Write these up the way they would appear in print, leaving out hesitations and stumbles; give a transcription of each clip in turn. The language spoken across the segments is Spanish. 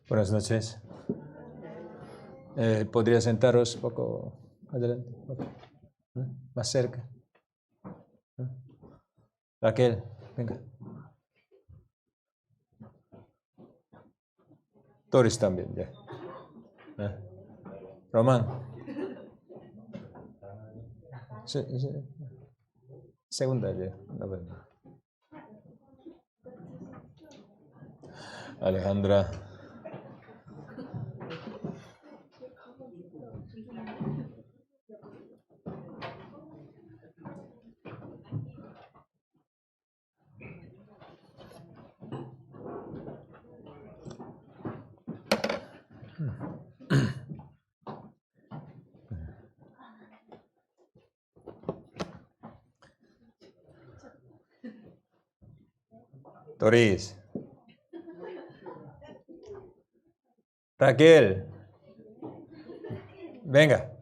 Buenas noches. ¿Podría sentaros un poco adelante? Más cerca. Raquel, venga. Doris también, ya. Román. Sí. Segunda, ya. No vemos. Alejandra. Doris. Raquel. Venga.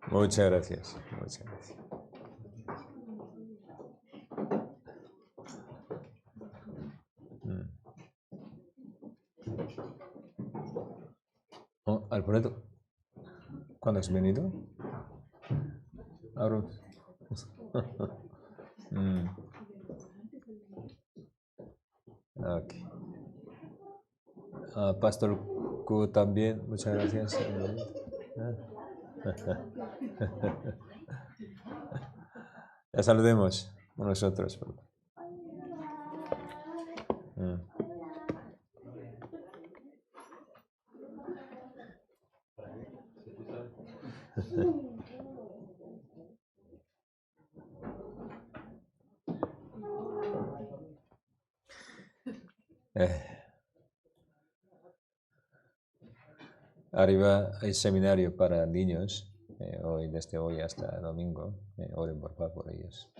Muchas gracias. Muchas gracias. Oh, Alfredo, ¿cuándo has venido? Ahora. Okay. Pastor Q también, muchas gracias. Ya saludemos a nosotros. Arriba hay seminario para niños, hoy, desde hoy hasta domingo. Oren por favor por ellos.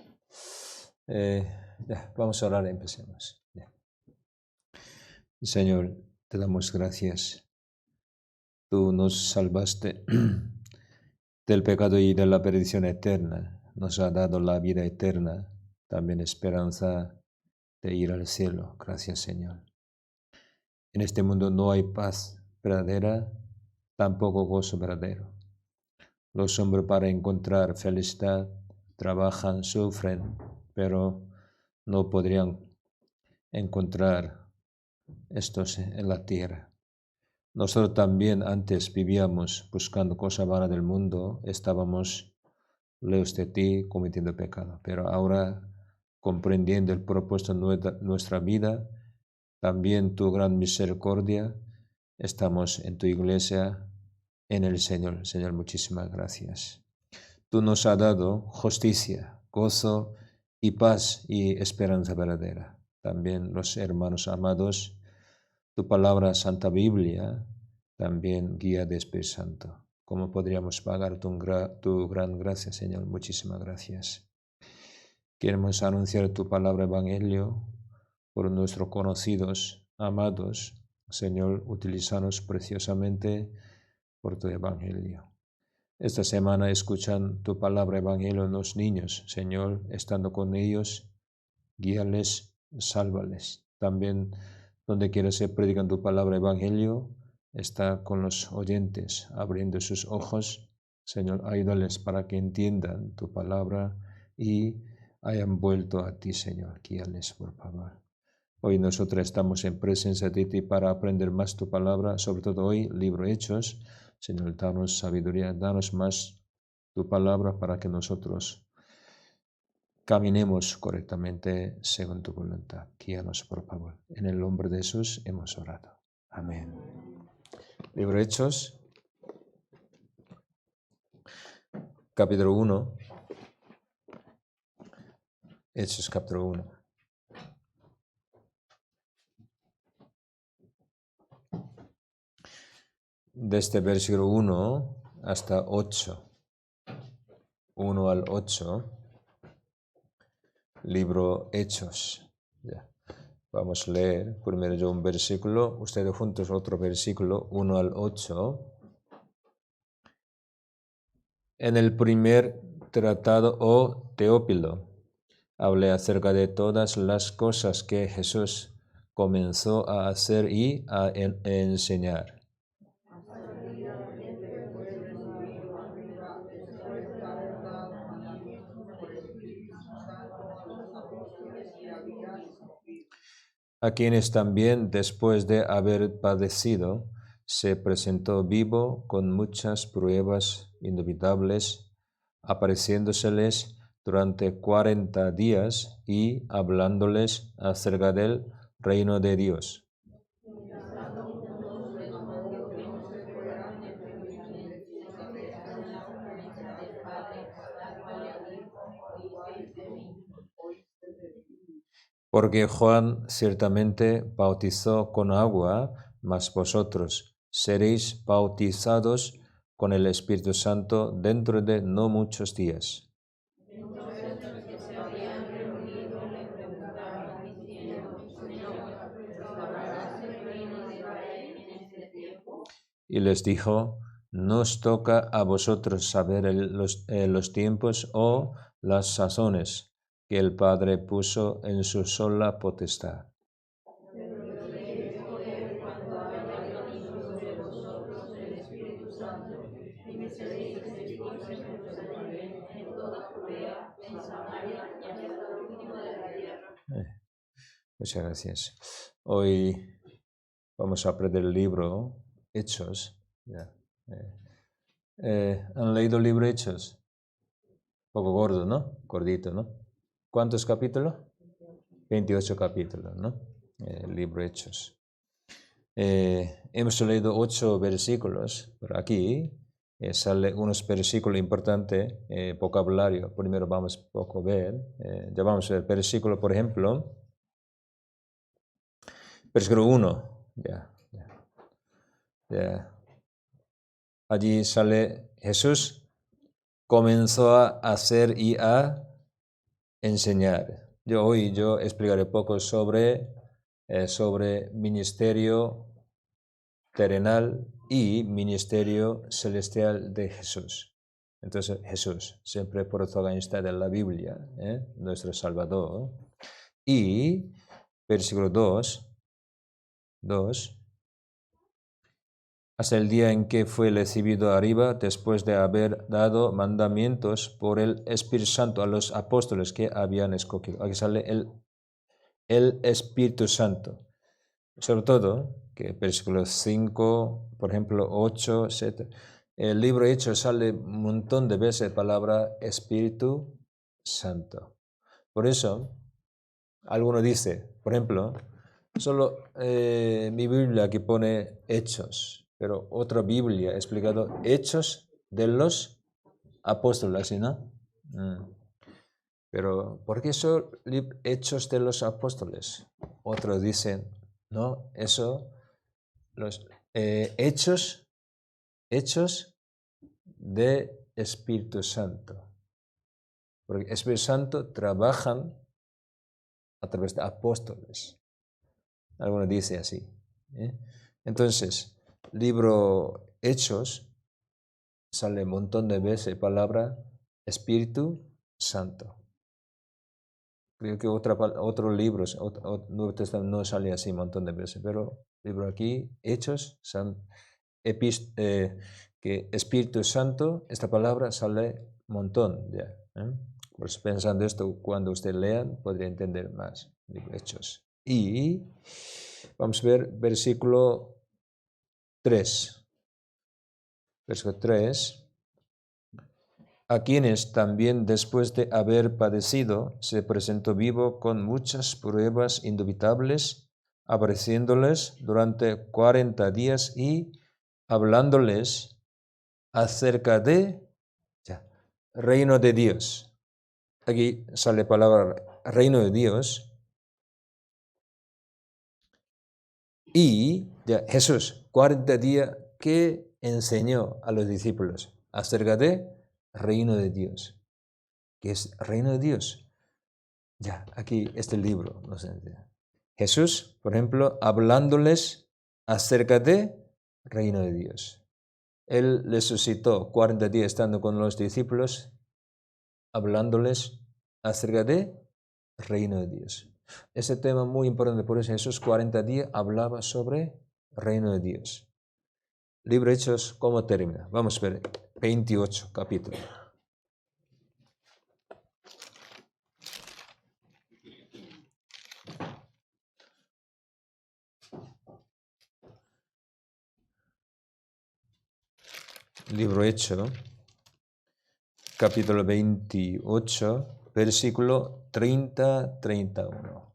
Ya, vamos a orar, empecemos. Ya. Señor, te damos gracias. Tú nos salvaste del pecado y de la perdición eterna. Nos ha dado la vida eterna, también esperanza de ir al cielo. Gracias, Señor. En este mundo no hay paz verdadera, tampoco gozo verdadero. Los hombres para encontrar felicidad trabajan, sufren, pero no podrían encontrar estos en la tierra. Nosotros también antes vivíamos buscando cosas vanas del mundo, estábamos lejos de ti cometiendo pecado, pero ahora comprendiendo el propósito de nuestra vida, también tu gran misericordia, estamos en tu iglesia, en el Señor. Señor, muchísimas gracias. Tú nos has dado justicia, gozo y paz y esperanza verdadera. También los hermanos amados, tu palabra Santa Biblia, también guía de Espíritu Santo. ¿Cómo podríamos pagar tu gran gracia, Señor? Muchísimas gracias. Queremos anunciar tu palabra Evangelio por nuestros conocidos, amados. Señor, utilízanos preciosamente por tu Evangelio. Esta semana escuchan tu palabra Evangelio los niños. Señor, estando con ellos, guíales, sálvales. También donde quiera se predican tu palabra Evangelio, está con los oyentes, abriendo sus ojos. Señor, ayúdales para que entiendan tu palabra y hayan vuelto a ti, Señor. Guíales, por favor. Hoy nosotros estamos en presencia de ti para aprender más tu palabra, sobre todo hoy, libro Hechos. Señor, danos sabiduría, danos más tu palabra para que nosotros caminemos correctamente según tu voluntad. Guíanos, por favor. En el nombre de Jesús hemos orado. Amén. Libro Hechos, capítulo 1. Hechos, capítulo 1. Desde versículo 1 hasta 8. 1 al 8. Libro Hechos. Ya. Vamos a leer primero yo un versículo, ustedes juntos otro versículo, 1 al 8. En el primer tratado, oh Teófilo, hablé acerca de todas las cosas que Jesús comenzó a hacer y a enseñar. A quienes también, después de haber padecido, se presentó vivo con muchas pruebas indubitables, apareciéndoseles durante 40 días y hablándoles acerca del reino de Dios. Porque Juan ciertamente bautizó con agua, mas vosotros seréis bautizados con el Espíritu Santo dentro de no muchos días. Y les dijo, no os toca a vosotros saber los tiempos o las sazones que el Padre puso en su sola potestad. Muchas gracias. Hoy vamos a aprender el libro Hechos. Ya. ¿Han leído el libro Hechos? Poco gordo, ¿no? Gordito, ¿no? ¿Cuántos capítulos? 28 capítulos, ¿no? El libro Hechos. Hemos leído 8 versículos, pero aquí sale unos versículos importantes, vocabulario. Primero vamos a poco ver, ya vamos a ver versículo, por ejemplo, versículo 1, ya. Allí sale Jesús comenzó a hacer y a enseñar. Hoy yo explicaré poco sobre ministerio terrenal y ministerio celestial de Jesús. Entonces Jesús, siempre protagonista de la Biblia, nuestro Salvador. Y versículo 2, hasta el día en que fue recibido arriba, después de haber dado mandamientos por el Espíritu Santo a los apóstoles que habían escogido. Aquí sale el Espíritu Santo. Sobre todo, que versículos 5, por ejemplo, 8, 7. El libro Hechos sale un montón de veces la palabra Espíritu Santo. Por eso, alguno dice, por ejemplo, solo mi Biblia que pone Hechos, pero otra Biblia ha explicado Hechos de los Apóstoles, ¿sí, no? Pero, ¿por qué son Hechos de los Apóstoles? Otros dicen, no, eso, los hechos de Espíritu Santo. Porque Espíritu Santo trabajan a través de apóstoles. Algunos dicen así. Entonces, libro Hechos sale un montón de veces palabra Espíritu Santo. Creo que otros libros, Nuevo Testamento no sale así un montón de veces, pero libro aquí, Hechos, que Espíritu Santo, esta palabra sale un montón ya. Pues pensando esto, cuando ustedes lean, podría entender más, libro Hechos. Y vamos a ver versículo 3. Versículo 3. A quienes también después de haber padecido se presentó vivo con muchas pruebas indubitables, apareciéndoles durante 40 días y hablándoles acerca de reino de Dios. Aquí sale la palabra reino de Dios. Y Jesús, 40 días que enseñó a los discípulos acerca de reino de Dios. ¿Qué es reino de Dios? Ya, aquí este libro nos enseña. Jesús, por ejemplo, hablándoles acerca de reino de Dios. Él les suscitó 40 días estando con los discípulos, hablándoles acerca de reino de Dios. Ese tema muy importante, por eso Jesús 40 días hablaba sobre reino de Dios. Libro de Hechos, ¿cómo termina? Vamos a ver, 28 capítulo. Libro Hecho, capítulo 28, versículo 30-31.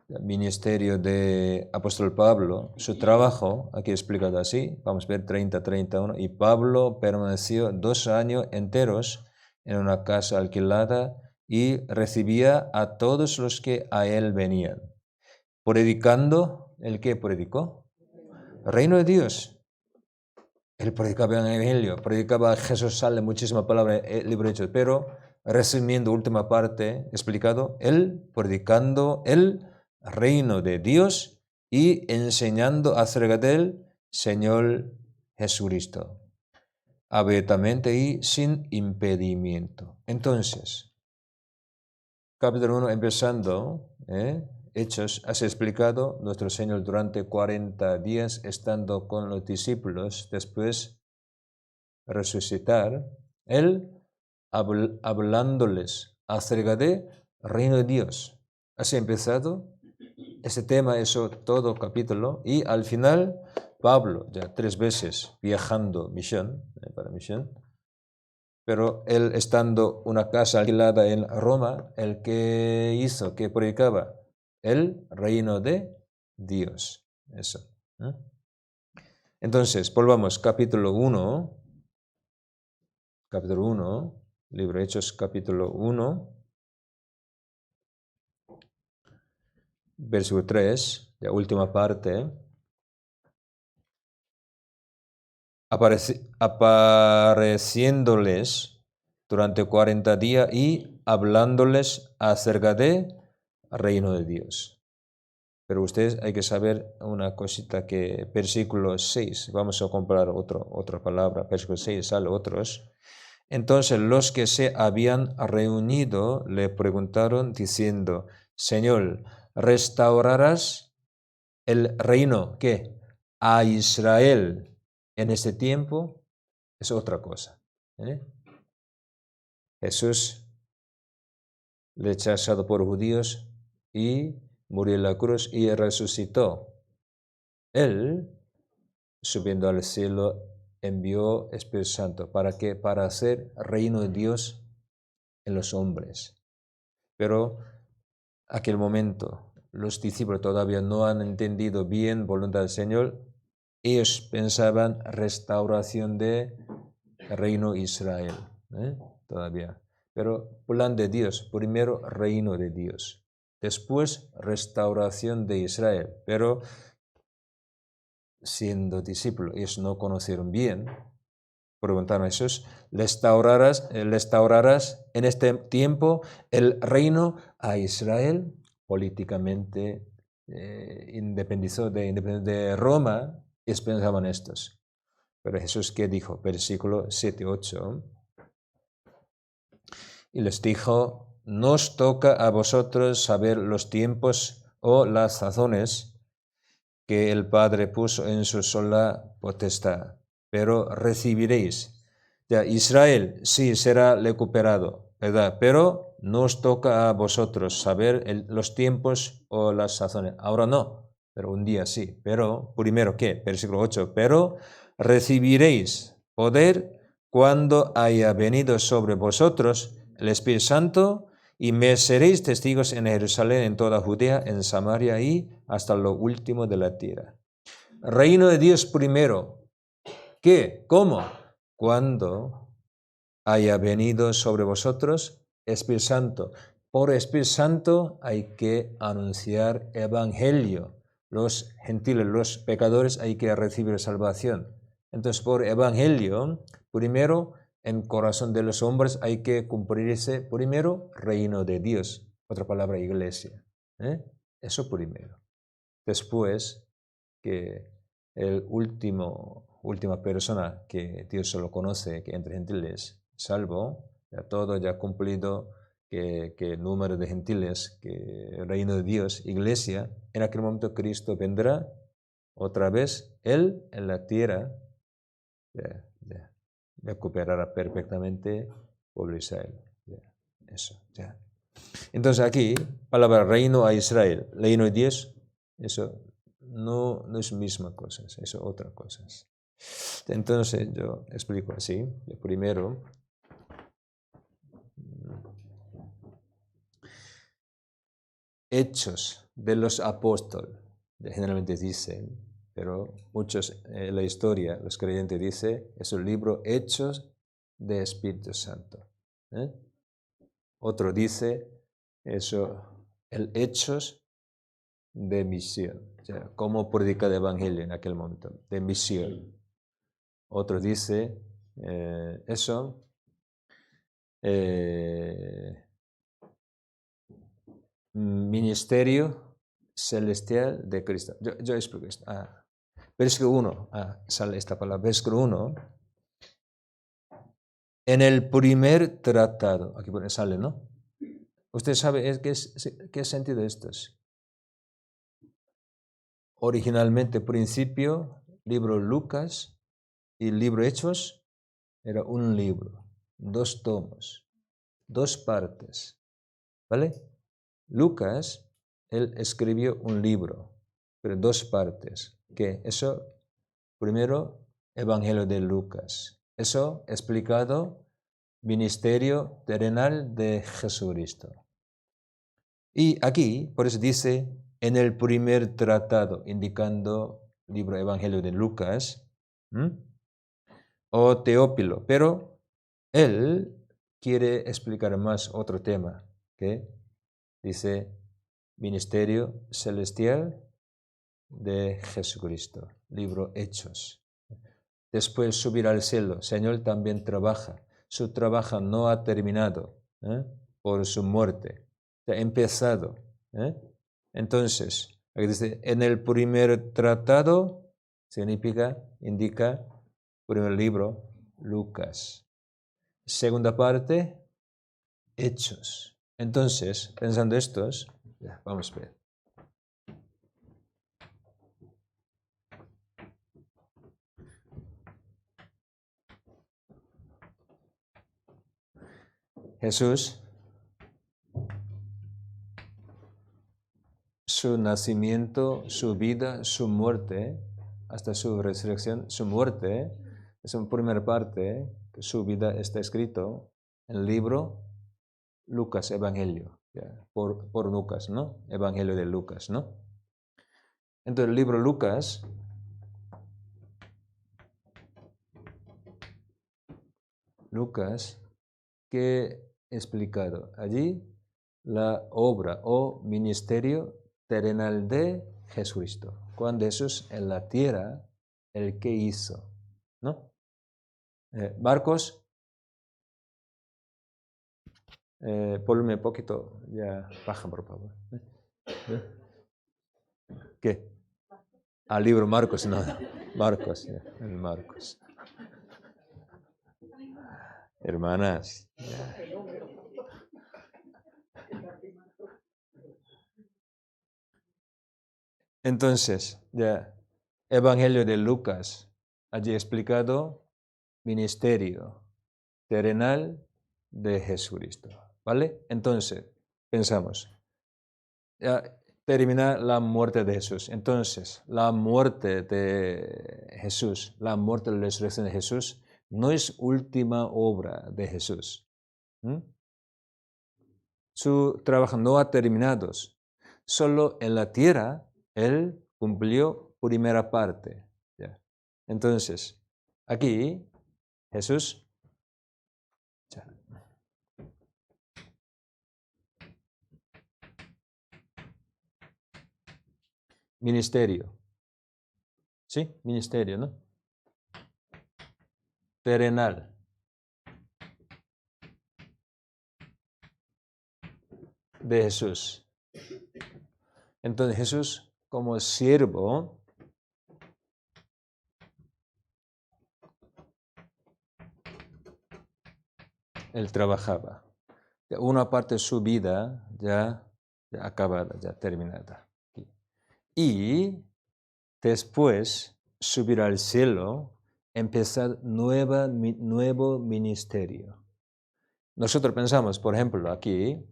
El ministerio de apóstol Pablo, su trabajo, aquí explicado así, vamos a ver 30-31. Y Pablo permaneció 2 años enteros en una casa alquilada y recibía a todos los que a él venían, predicando, ¿el qué predicó? Reino de Dios. Él predicaba el Evangelio, predicaba Jesús, sale muchísimas palabras en el libro de Hechos, pero resumiendo última parte, explicado, él predicando el reino de Dios y enseñando acerca del Señor Jesucristo, abiertamente y sin impedimento. Entonces, capítulo 1, empezando, Hechos, has explicado nuestro Señor durante 40 días estando con los discípulos, después resucitar, Él hablándoles acerca de reino de Dios. Así ha empezado ese tema, eso todo capítulo, y al final Pablo, ya 3 veces viajando para misión, pero él estando una casa alquilada en Roma, el que hizo, que predicaba el reino de Dios. Eso. Entonces, volvamos, capítulo 1, libro de Hechos, capítulo 1, versículo 3, la última parte. Apareciéndoles durante 40 días y hablándoles acerca de reino de Dios. Pero ustedes hay que saber una cosita, que versículo 6, vamos a comparar otra palabra, versículo 6 sale otros. Entonces los que se habían reunido le preguntaron diciendo, Señor, ¿restaurarás el reino que a Israel en este tiempo? Es otra cosa. Jesús, rechazado por judíos, y murió en la cruz y resucitó. Él, subiendo al cielo, envió Espíritu Santo. ¿Para qué? Para hacer reino de Dios en los hombres. Pero aquel momento los discípulos todavía no han entendido bien voluntad del Señor. Ellos pensaban restauración de reino Israel, todavía. Pero plan de Dios, primero reino de Dios, después restauración de Israel. Pero siendo discípulos, ellos no conocieron bien. Preguntaron a Jesús, ¿restaurarás en este tiempo el reino a Israel? Políticamente independizó de Roma, ellos pensaban estos. Pero Jesús, ¿qué dijo? Versículo 7-8. Y les dijo, no os toca a vosotros saber los tiempos o las sazones que el Padre puso en su sola potestad, pero recibiréis. Ya, Israel sí será recuperado, ¿verdad? Pero no os toca a vosotros saber los tiempos o las sazones. Ahora no, pero un día sí. Pero, primero, ¿qué? Versículo 8. Pero recibiréis poder cuando haya venido sobre vosotros el Espíritu Santo, y me seréis testigos en Jerusalén, en toda Judea, en Samaria y hasta lo último de la tierra. Reino de Dios primero. ¿Qué? ¿Cómo? Cuando haya venido sobre vosotros Espíritu Santo. Por Espíritu Santo hay que anunciar evangelio. Los gentiles, los pecadores, hay que recibir salvación. Entonces, por evangelio, primero, en corazón de los hombres hay que cumplirse primero reino de Dios. Otra palabra, iglesia. Eso primero. Después, que el última persona que Dios solo conoce, que entre gentiles, salvo, ya todo ya cumplido, que el número de gentiles, que el reino de Dios, iglesia, en aquel momento Cristo vendrá otra vez, Él en la tierra, recuperará perfectamente pueblo de Israel. Eso, ya. Entonces aquí, palabra reino a Israel, reino de Dios, eso no es misma cosa, es otra cosa. Entonces yo explico así. Primero, hechos de los apóstoles, generalmente dicen, pero muchos en la historia, los creyentes dicen, es un libro Hechos de Espíritu Santo. Otro dice, eso, el Hechos de misión, o sea, cómo predicar el evangelio en aquel momento, de misión. Otro dice, ministerio celestial de Cristo. Yo explico esto. Versículo 1, sale esta palabra, versículo 1. En el primer tratado, aquí sale, ¿no? Usted sabe qué sentido de estos. Originalmente, principio, libro Lucas y libro Hechos, era un libro, 2 tomos, 2 partes, ¿vale? Lucas, él escribió un libro, pero 2 partes, que eso, primero, Evangelio de Lucas, eso explicado, ministerio terrenal de Jesucristo. Y aquí, por eso dice, en el primer tratado, indicando libro Evangelio de Lucas, o Teófilo, pero él quiere explicar más otro tema, que dice ministerio celestial de Jesucristo, libro Hechos. Después subir al cielo, Señor también trabaja, su trabajo no ha terminado por su muerte, ha empezado. Entonces, aquí dice, en el primer tratado, indica, primer libro, Lucas. Segunda parte, Hechos. Entonces, pensando estos, vamos a ver. Jesús, su nacimiento, su vida, su muerte, hasta su resurrección, su muerte, es una primera parte, su vida está escrito en el libro Lucas, Evangelio, por Lucas, ¿no? Evangelio de Lucas, ¿no? Entonces el libro Lucas, ¿qué he explicado? Allí la obra o ministerio terrenal de Jesucristo. Cuando Jesús en la tierra, el que hizo, ¿no? Marcos, ponme un poquito, ya baja por favor. ¿Qué? Al libro Marcos, no, Marcos, el Marcos. Hermanas. Entonces, ya, Evangelio de Lucas, allí explicado, ministerio terrenal de Jesucristo, ¿vale? Entonces, pensamos, ya termina la muerte de Jesús. Entonces, la muerte de Jesús, la muerte de la resurrección de Jesús, no es última obra de Jesús. Su trabajo no ha terminado. Solo en la tierra Él cumplió primera parte. ¿Ya? Entonces, aquí Jesús, ya. Ministerio. ¿Sí? Ministerio, ¿no? Terrenal. de Jesús. Entonces Jesús, como siervo, él trabajaba. Una parte de su vida ya acabada, ya terminada. Y después subir al cielo, empezar nuevo ministerio. Nosotros pensamos, por ejemplo, aquí,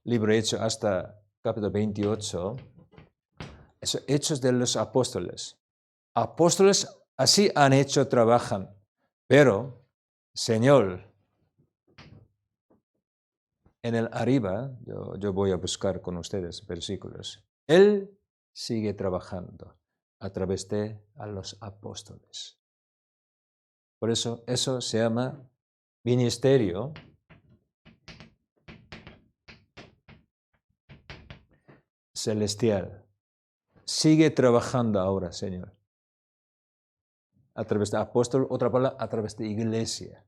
libro Hechos hasta capítulo 28, Hechos de los Apóstoles. Apóstoles así han hecho, trabajan, pero, Señor, en el arriba, yo voy a buscar con ustedes versículos, Él sigue trabajando a través de a los apóstoles. Por eso se llama ministerio celestial. Sigue trabajando ahora, Señor. A través de apóstol, otra palabra, a través de iglesia.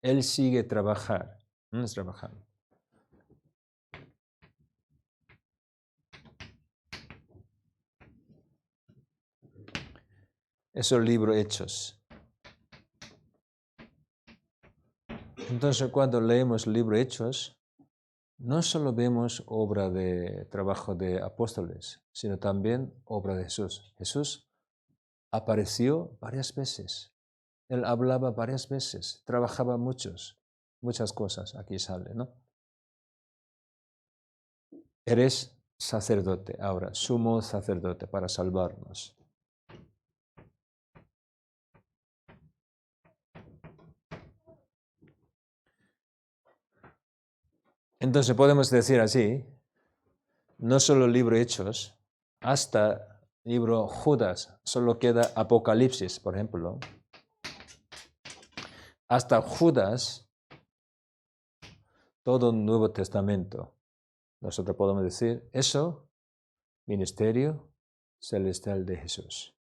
Él sigue trabajando. Eso es el libro Hechos. Entonces, cuando leemos el libro Hechos, no solo vemos obra de trabajo de apóstoles, sino también obra de Jesús. Jesús apareció varias veces. Él hablaba varias veces, trabajaba muchas cosas. Aquí sale, ¿no? Eres sacerdote ahora, sumo sacerdote para salvarnos. Entonces podemos decir así, no solo el libro Hechos, hasta el libro Judas, solo queda Apocalipsis, por ejemplo. Hasta Judas, todo el Nuevo Testamento. Nosotros podemos decir eso, ministerio celestial de Jesús.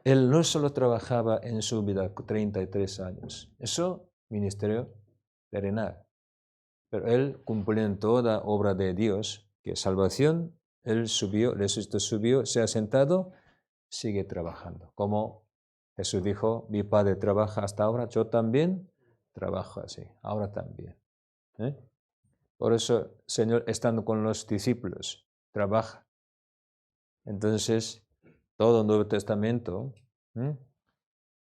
Él no solo trabajaba en su vida 33 años, eso, ministerio terrenal. Pero él cumplió toda obra de Dios, que es salvación, él subió, resucitó, subió, se ha sentado, sigue trabajando. Como Jesús dijo, mi Padre trabaja hasta ahora, yo también trabajo así, ahora también. Por eso, Señor, estando con los discípulos, trabaja. Entonces, todo el Nuevo Testamento,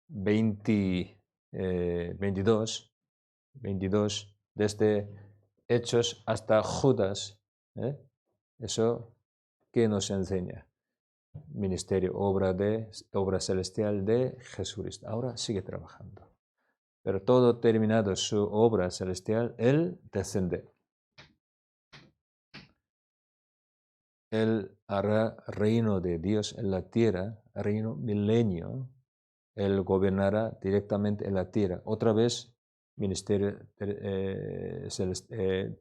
22, desde Hechos hasta Judas, eso que nos enseña. Ministerio, obra celestial de Jesucristo. Ahora sigue trabajando. Pero todo terminado su obra celestial, Él descende. Él hará reino de Dios en la tierra, reino milenio. Él gobernará directamente en la tierra. Otra vez, ministerio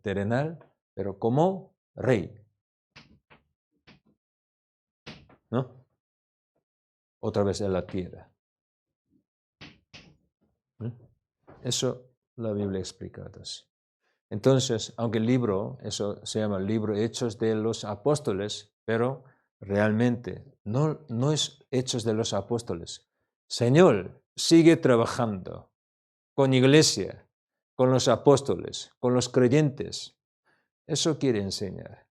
terrenal, pero como rey. ¿No? Otra vez en la tierra. Eso la Biblia explica así. Entonces, aunque el libro, eso se llama el libro Hechos de los Apóstoles, pero realmente no es Hechos de los Apóstoles. Señor sigue trabajando con iglesia, con los apóstoles, con los creyentes. Eso quiere enseñar.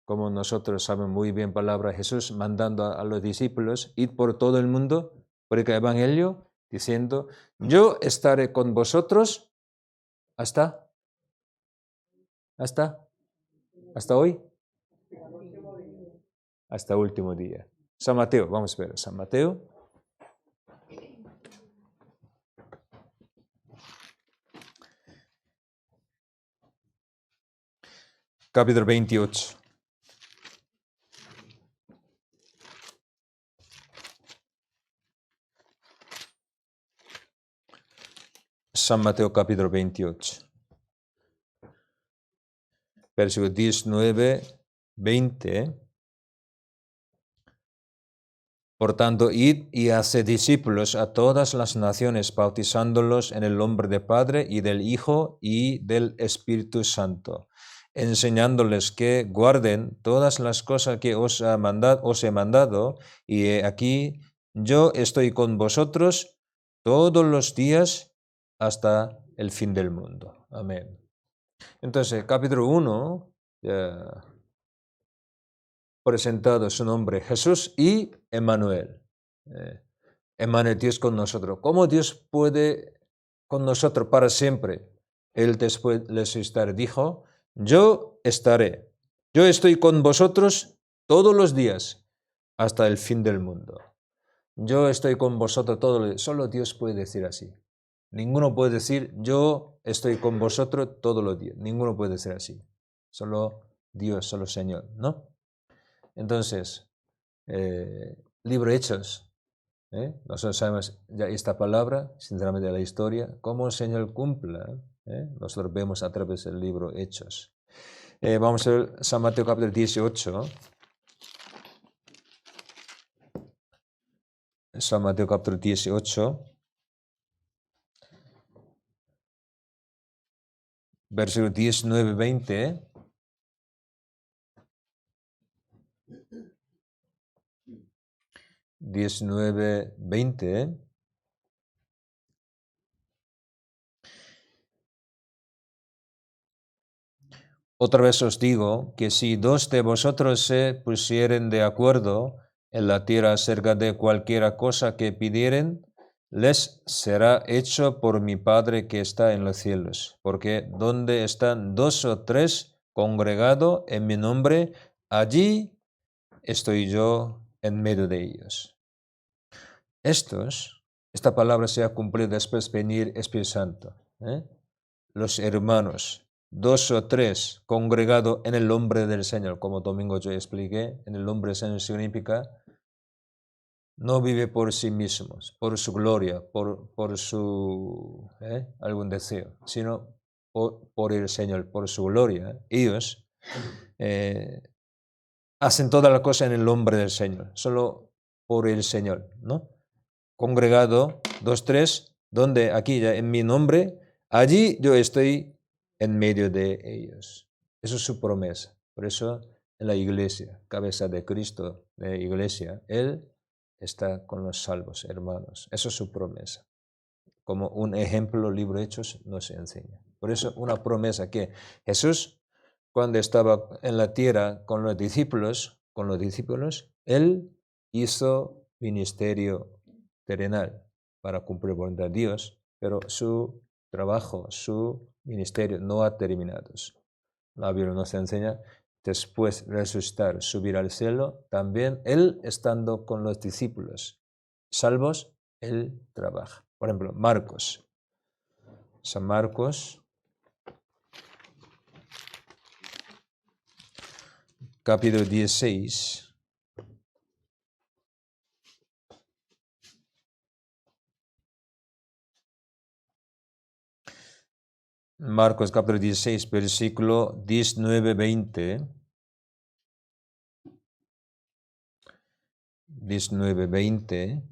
Como nosotros sabemos muy bien palabra de Jesús, mandando a los discípulos, id por todo el mundo, predica el evangelio, diciendo, yo estaré con vosotros hasta hoy, hasta último día. San Mateo, vamos a ver, San Mateo. Capítulo 28. San Mateo capítulo 28. Versículo 19, 20. Por tanto, id y haced discípulos a todas las naciones, bautizándolos en el nombre del Padre y del Hijo y del Espíritu Santo, enseñándoles que guarden todas las cosas que os he mandado, y he aquí yo estoy con vosotros todos los días hasta el fin del mundo. Amén. Entonces, capítulo 1, presentado su nombre Jesús y Emmanuel. Emmanuel, Dios con nosotros. ¿Cómo Dios puede con nosotros para siempre? Él después de resucitar dijo, yo estaré, yo estoy con vosotros todos los días hasta el fin del mundo. Yo estoy con vosotros todos los días. Solo Dios puede decir así. Ninguno puede decir, yo estoy con vosotros todos los días. Ninguno puede decir así. Solo Dios, solo Señor, ¿no? Entonces, libro Hechos, nosotros sabemos ya esta palabra, sinceramente de la historia, cómo el Señor cumpla, nosotros vemos a través del libro Hechos. Vamos a ver San Mateo capítulo 18. San Mateo capítulo 18, versículo 19-20. Otra vez os digo que si dos de vosotros se pusieren de acuerdo en la tierra acerca de cualquier cosa que pidieren, les será hecho por mi Padre que está en los cielos. Porque donde están dos o tres congregados en mi nombre, allí estoy yo en medio de ellos. Esta palabra se ha cumplido después de venir Espíritu Santo. Los hermanos, dos o tres congregados en el nombre del Señor, como domingo yo expliqué, en el nombre del Señor significa no vive por sí mismos, por su gloria, por su algún deseo, sino por el Señor, por su gloria. Ellos hacen toda la cosa en el nombre del Señor, solo por el Señor, ¿no? Congregado, dos, tres, donde aquí ya en mi nombre, allí yo estoy en medio de ellos. Eso es su promesa. Por eso en la iglesia, cabeza de Cristo, de iglesia, Él está con los salvos, hermanos. Eso es su promesa. Como un ejemplo, el libro Hechos nos enseña. Por eso una promesa que Jesús, cuando estaba en la tierra con los discípulos, Él hizo ministerio terrenal para cumplir la voluntad de Dios, pero su trabajo, su ministerio no ha terminado. La Biblia nos enseña, después de resucitar, subir al cielo, también Él estando con los discípulos salvos, Él trabaja. Por ejemplo, Marcos, San Marcos, capítulo 16. Marcos capítulo 16, versículo 19-20. 19-20.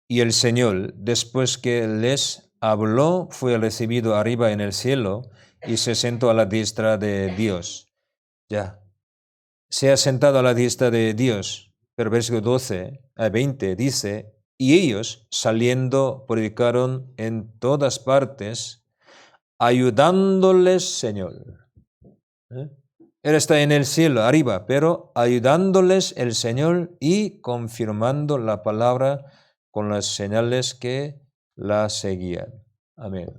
Y el Señor, después que les habló, fue recibido arriba en el cielo y se sentó a la diestra de Dios. Ya, se ha sentado a la diestra de Dios. Pero versículo 20 dice, y ellos saliendo predicaron en todas partes, ayudándoles Señor. Él está en el cielo, arriba, pero ayudándoles el Señor y confirmando la palabra con las señales que la seguían. Amén.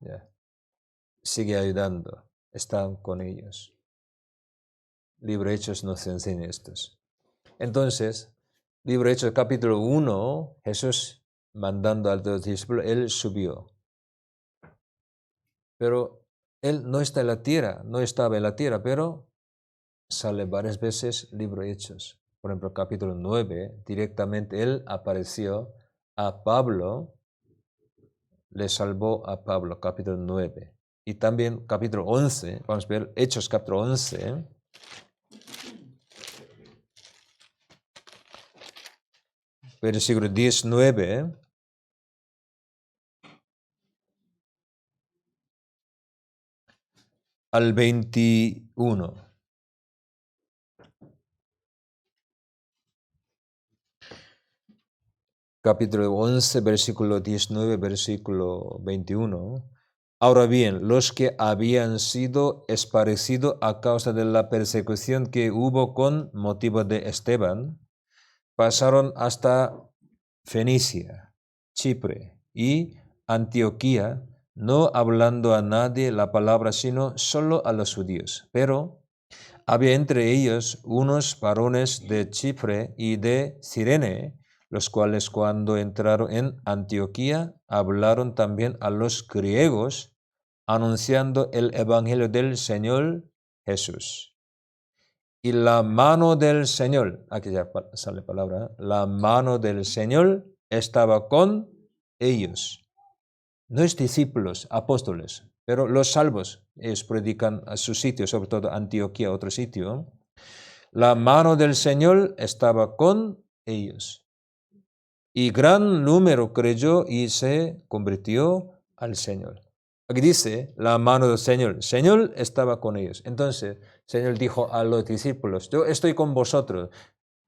Yeah. Sigue ayudando, están con ellos. Libro Hechos nos enseña estos. Entonces, Libro Hechos capítulo 1, Jesús mandando a los discípulos, Él subió. Pero Él no está en la tierra, no estaba en la tierra, pero sale varias veces Libro Hechos. Por ejemplo, capítulo 9, directamente Él apareció a Pablo, le salvó a Pablo, capítulo 9. Y también capítulo 11, vamos a ver Hechos capítulo 11. versículo 19 al 21. Capítulo 11, versículo 19, versículo 21. Ahora bien, los que habían sido esparcidos a causa de la persecución que hubo con motivo de Esteban, pasaron hasta Fenicia, Chipre y Antioquía, no hablando a nadie la palabra, sino solo a los judíos. Pero había entre ellos unos varones de Chipre y de Cirene, los cuales cuando entraron en Antioquía hablaron también a los griegos, anunciando el evangelio del Señor Jesús. Y la mano del Señor, aquí ya sale la palabra, la mano del Señor estaba con ellos. No es discípulos, apóstoles, pero los salvos, ellos predican a su sitio, sobre todo Antioquía, otro sitio. La mano del Señor estaba con ellos. Y gran número creyó y se convirtió al Señor. Aquí dice, la mano del Señor. El Señor estaba con ellos. Entonces, el Señor dijo a los discípulos, yo estoy con vosotros.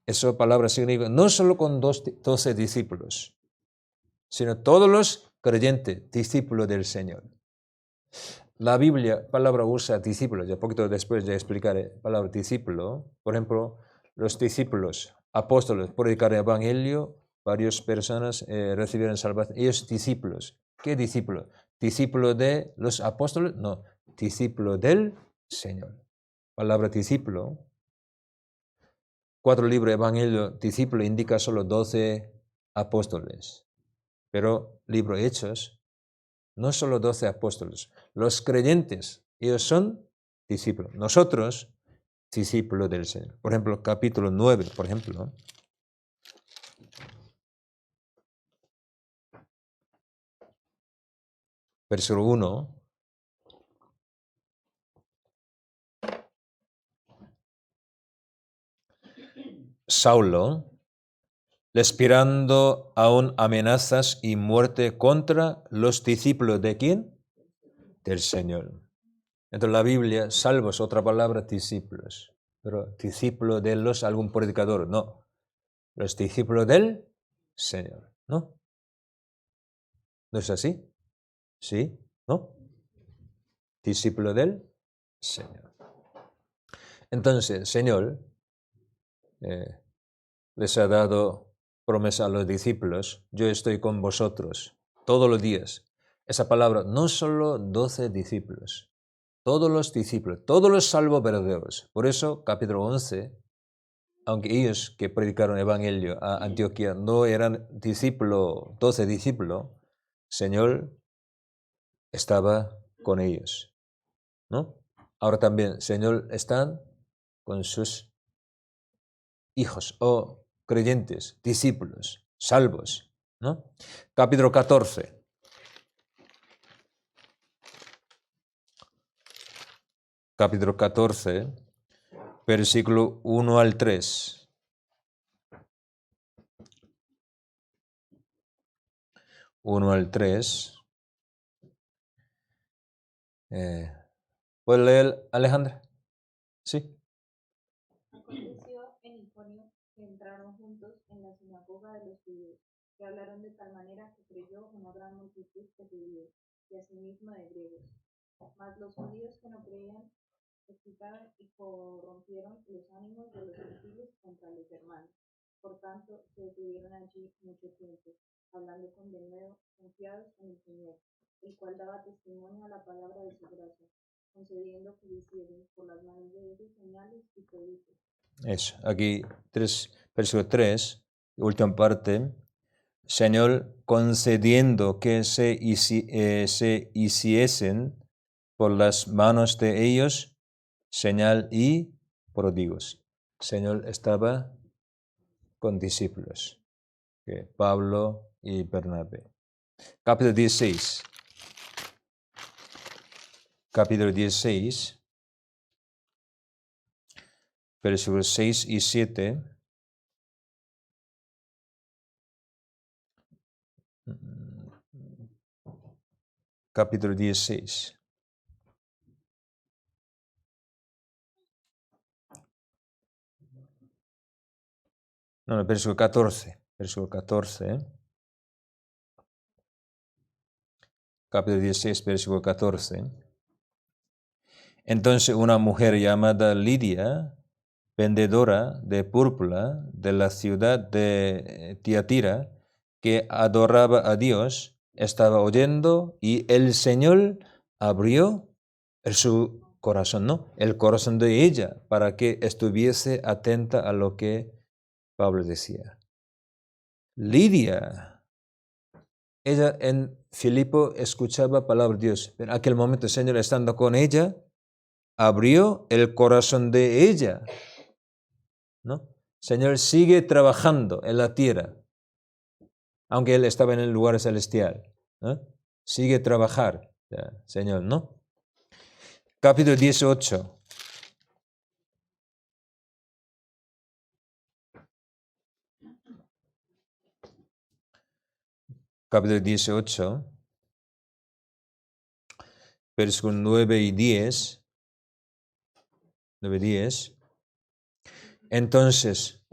Esa palabra significa no solo con 12 discípulos, sino todos los creyentes, discípulos del Señor. La Biblia, palabra usa discípulos, ya poquito después de explicar la palabra discípulo. Por ejemplo, los discípulos, apóstoles, predicar el evangelio, varias personas recibieron salvación. Ellos discípulos. ¿Qué discípulos? ¿Discípulos de los apóstoles? No, discípulos del Señor. Palabra discípulo. 4 libros de evangelio, discípulo indica solo 12 apóstoles. Pero libro Hechos, no solo 12 apóstoles. Los creyentes, ellos son discípulos. Nosotros, discípulos del Señor. Por ejemplo, capítulo 9, por ejemplo. Versículo 1. Saulo, respirando aún amenazas y muerte contra los discípulos de quién? Del Señor. Entonces la Biblia, salvo es otra palabra, discípulos. Pero discípulo de los, algún predicador, no. Los discípulos del Señor, ¿no? ¿No es así? ¿Sí? ¿No? Discípulo del Señor. Entonces, Señor les ha dado promesa a los discípulos, yo estoy con vosotros todos los días. Esa palabra, no solo 12 discípulos, todos los discípulos, todos los salvos verdaderos. Por eso, capítulo 11, aunque ellos que predicaron el evangelio a Antioquía no eran discípulos, 12 discípulos, Señor estaba con ellos, ¿no? Ahora también, Señor está con sus hijos o creyentes, discípulos, salvos, ¿no? Capítulo 14. Capítulo 14, versículo 1 al 3. 1 al 3. ¿Puedes leer, Alejandra? Sí. Aconteció en Iconio que entraron juntos en la sinagoga de los judíos, que hablaron de tal manera que creyó una gran multitud de judíos y asimismo de griegos. Mas los judíos que no creían excitaron y corrompieron los ánimos de los gentiles contra los hermanos. Por tanto, se detuvieron allí mucho tiempo, hablando con denuedo, confiados en el Señor, el cual daba testimonio a la palabra de su gracia, concediendo que hiciesen por las manos de ellos señales y prodigios. Eso, aquí versículo 3, última parte. Señor, concediendo que se hiciesen por las manos de ellos señal y prodigios. Señor estaba con discípulos, Pablo y Bernabé. Capítulo 16. Capítulo 16, versículos 6 y 7. capítulo 16. No, el versículo 14. Versículo 14. Capítulo 16, versículo 14. Entonces una mujer llamada Lidia, vendedora de púrpura de la ciudad de Tiatira, que adoraba a Dios, estaba oyendo y el Señor abrió su corazón, ¿no? El corazón de ella, para que estuviese atenta a lo que Pablo decía. Lidia, ella en Filipo escuchaba palabra de Dios, pero en aquel momento el Señor estando con ella, abrió el corazón de ella, ¿no? El Señor sigue trabajando en la tierra, aunque Él estaba en el lugar celestial, ¿no? Sigue trabajar, Señor, ¿no? Capítulo 18. Capítulo 18, versículos 9 y 10. 9 y 10. Entonces,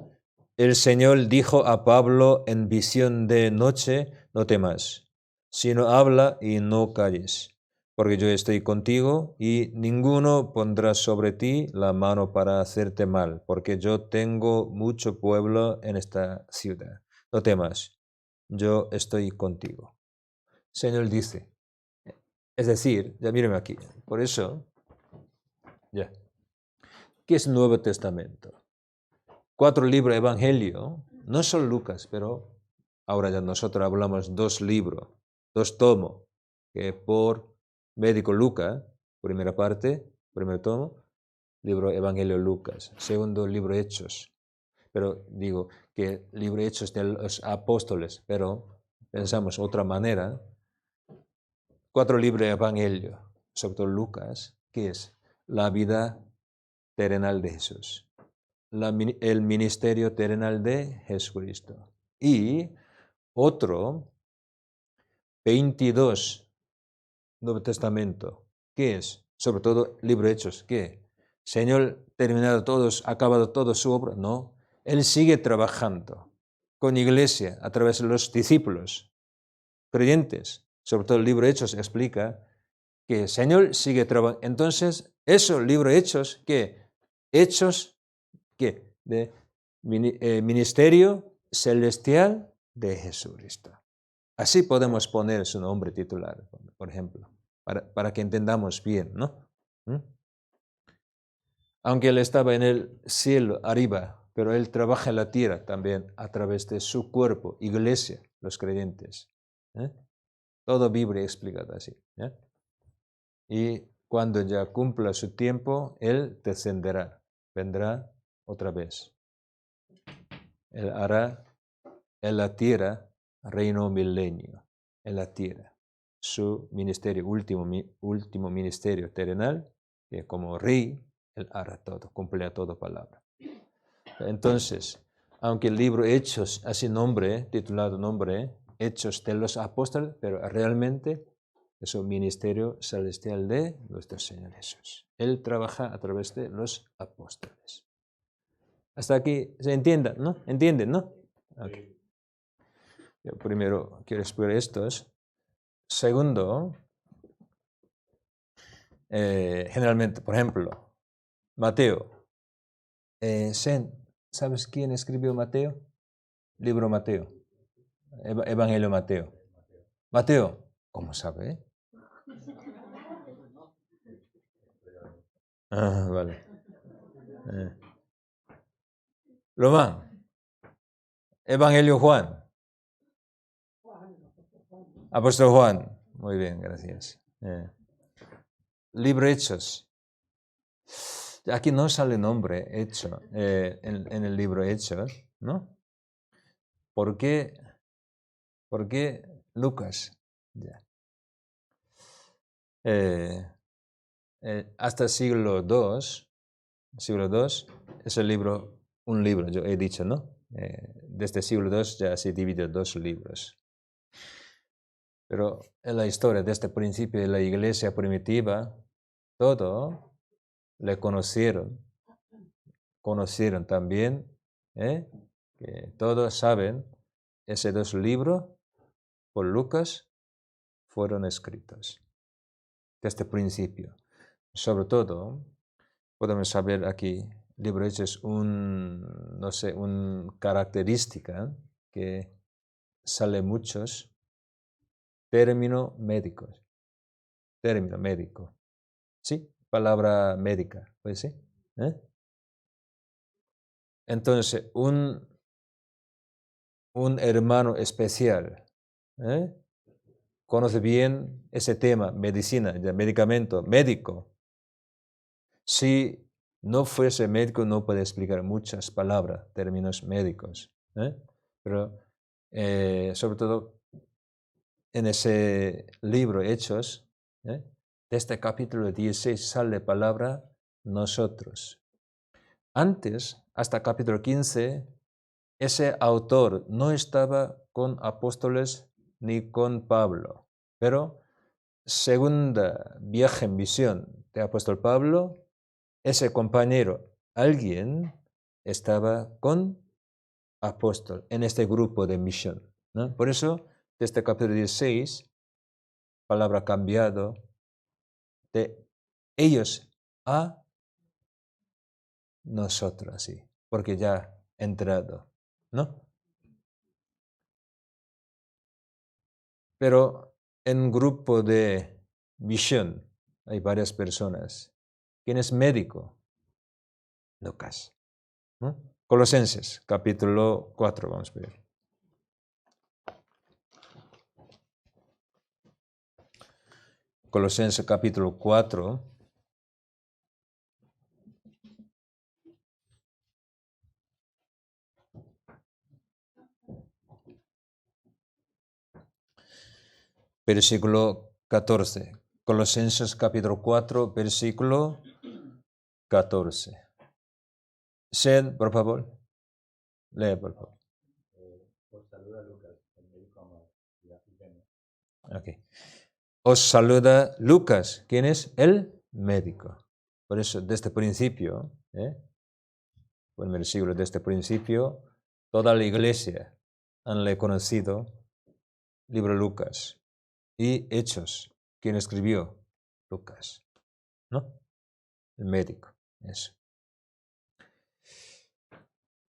el Señor dijo a Pablo en visión de noche, no temas, sino habla y no calles, porque yo estoy contigo y ninguno pondrá sobre ti la mano para hacerte mal, porque yo tengo mucho pueblo en esta ciudad. No temas, yo estoy contigo. Señor dice, es decir, ya míreme aquí, por eso, ya, ¿qué es Nuevo Testamento? 4 libros de Evangelio, no solo Lucas, pero ahora ya nosotros hablamos 2 libros, 2 tomos, que por médico Lucas, primera parte, primer tomo, libro Evangelio Lucas, segundo libro Hechos, pero digo que libro Hechos de los apóstoles, pero pensamos otra manera, 4 libros de Evangelio, sobre todo Lucas, que es la vida terrenal de Jesús. El ministerio terrenal de Jesucristo. Y otro, 22, Nuevo Testamento. ¿Qué es? Sobre todo, libro de Hechos. ¿Qué? Señor, terminado todos, acabado toda su obra. No. Él sigue trabajando con iglesia a través de los discípulos, creyentes. Sobre todo el libro de Hechos explica que el Señor sigue trabajando. Entonces, eso, libro de Hechos, ¿qué? Hechos, ¿qué? De ministerio celestial de Jesucristo. Así podemos poner su nombre titular, por ejemplo, para que entendamos bien, ¿no? Aunque Él estaba en el cielo arriba, pero Él trabaja en la tierra también a través de su cuerpo, iglesia, los creyentes. Todo Biblia explicado así. Y cuando ya cumpla su tiempo, Él descenderá, vendrá otra vez. Él hará en la tierra reino milenio, en la tierra. Su ministerio, último ministerio terrenal, que como rey, Él hará todo, cumplirá toda palabra. Entonces, aunque el libro Hechos, así nombre, titulado nombre, Hechos de los Apóstoles, pero realmente es un ministerio celestial de nuestro Señor Jesús. Él trabaja a través de los apóstoles. Hasta aquí se entienda, ¿no? ¿Entienden, no? Okay. Yo primero quiero explicar estos. Segundo, generalmente, por ejemplo, Mateo. ¿Sabes quién escribió Mateo? Libro Mateo. Evangelio Mateo. Mateo, ¿cómo sabe? Ah, vale. Román. Evangelio Juan. Apóstol Juan. Muy bien, gracias. Libro Hechos. Aquí no sale nombre hecho en el libro Hechos, ¿no? ¿Por qué Lucas? Ya. Hasta siglo II es un libro, yo he dicho, ¿no? Desde siglo II ya se divide 2 libros. Pero en la historia desde el principio de la iglesia primitiva, todo le conocieron también, que todos saben, esos 2 libros por Lucas fueron escritos desde el principio. Sobre todo, podemos saber aquí, libro Hechos es una característica que sale muchos términos médicos. Término médico. Sí, palabra médica, pues sí. Entonces, un hermano especial conoce bien ese tema, medicina, de medicamento, médico. Si no fuese médico, no puede explicar muchas palabras, términos médicos. Pero, sobre todo, en ese libro, Hechos, desde el capítulo 16 sale palabra nosotros. Antes, hasta el capítulo 15, ese autor no estaba con apóstoles ni con Pablo, pero segunda viaje en visión de apóstol Pablo, ese compañero, alguien, estaba con apóstol en este grupo de misión, ¿no? Por eso, desde el capítulo 16, palabra cambiado de ellos a nosotros, sí, porque ya entrado, ¿no? Pero en grupo de visión hay varias personas. ¿Quién es médico? Lucas, ¿no? Colosenses, capítulo 4, vamos a ver. Colosenses, capítulo 4. Versículo 14. Colosenses capítulo 4, versículo 14. Sed, por favor. Lee, por favor. Os saluda Lucas, el médico amado. Okay. Os saluda Lucas. ¿Quién es? El médico. Por eso, desde el principio, por el versículo, desde el principio, toda la iglesia han reconocido libro Lucas y Hechos. ¿Quién escribió? Lucas, ¿no? El médico, eso.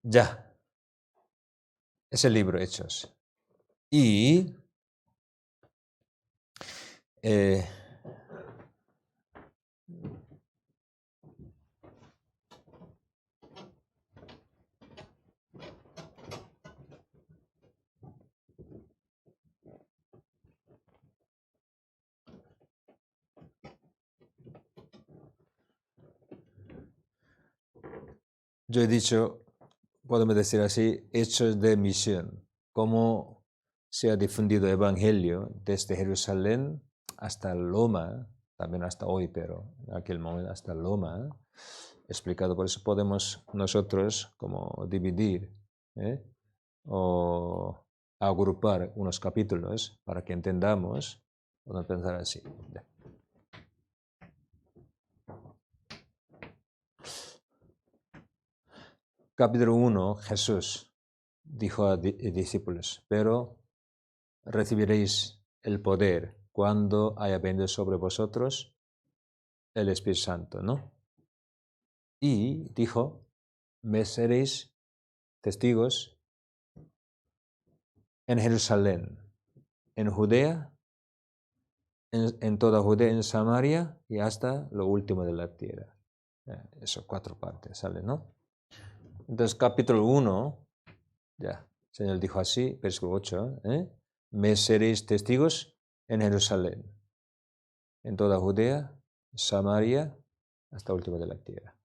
Ya, ese libro Hechos. Y yo he dicho, podemos decir así, hechos de misión. Cómo se ha difundido el Evangelio desde Jerusalén hasta Loma, también hasta hoy, pero en aquel momento hasta Loma, explicado. Por eso podemos nosotros como dividir o agrupar unos capítulos para que entendamos, podemos pensar así. Capítulo 1, Jesús dijo a discípulos, pero recibiréis el poder cuando haya venido sobre vosotros el Espíritu Santo, ¿no? Y dijo, me seréis testigos en Jerusalén, en Judea, en toda Judea, en Samaria y hasta lo último de la tierra. Eso 4 partes sale, ¿no? Entonces, capítulo 1, ya, el Señor dijo así, versículo 8, me seréis testigos en Jerusalén, en toda Judea, Samaria, hasta el último de la tierra.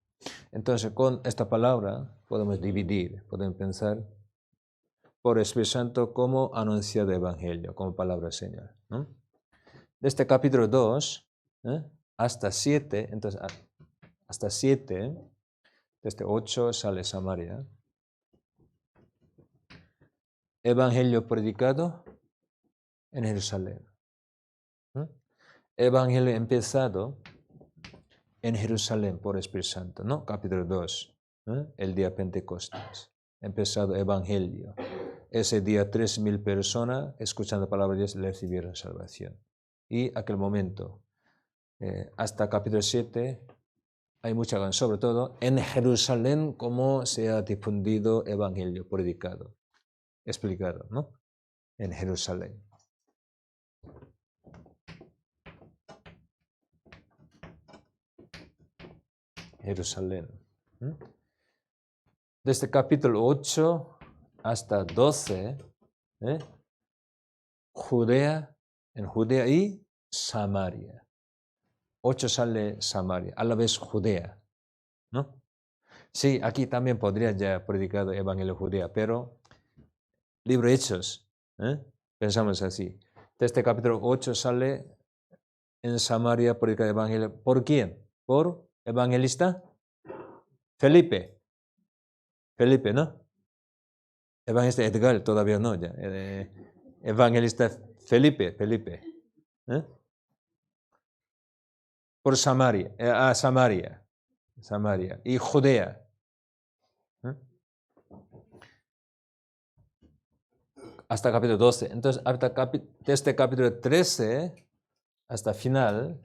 Entonces, con esta palabra podemos dividir, podemos pensar por Espíritu Santo como anunciado el Evangelio, como palabra Señor, ¿no? Desde capítulo 2 hasta 7, entonces hasta 7, desde 8 sale Samaria. Evangelio predicado en Jerusalén. Evangelio empezado en Jerusalén por Espíritu Santo, ¿no? Capítulo 2, el día Pentecostés. Empezado Evangelio. Ese día 3.000 personas, escuchando la palabra de Dios, recibieron salvación. Y aquel momento, hasta capítulo 7, hay mucha ganas, sobre todo en Jerusalén, cómo se ha difundido Evangelio, predicado, explicado, ¿no? En Jerusalén. Jerusalén. Desde capítulo 8 hasta 12, en Judea y Samaria. 8 sale Samaria, a la vez Judea, ¿no? Sí, aquí también podría ya predicar el Evangelio Judea, pero libro Hechos, pensamos así. Desde capítulo 8 sale en Samaria predicar el Evangelio. ¿Por quién? Por evangelista Felipe. Felipe, ¿no? Evangelista Edgar todavía no, ya. Evangelista Felipe. Por Samaria, Samaria y Judea. Hasta capítulo 12. Entonces, desde capítulo 13 hasta final,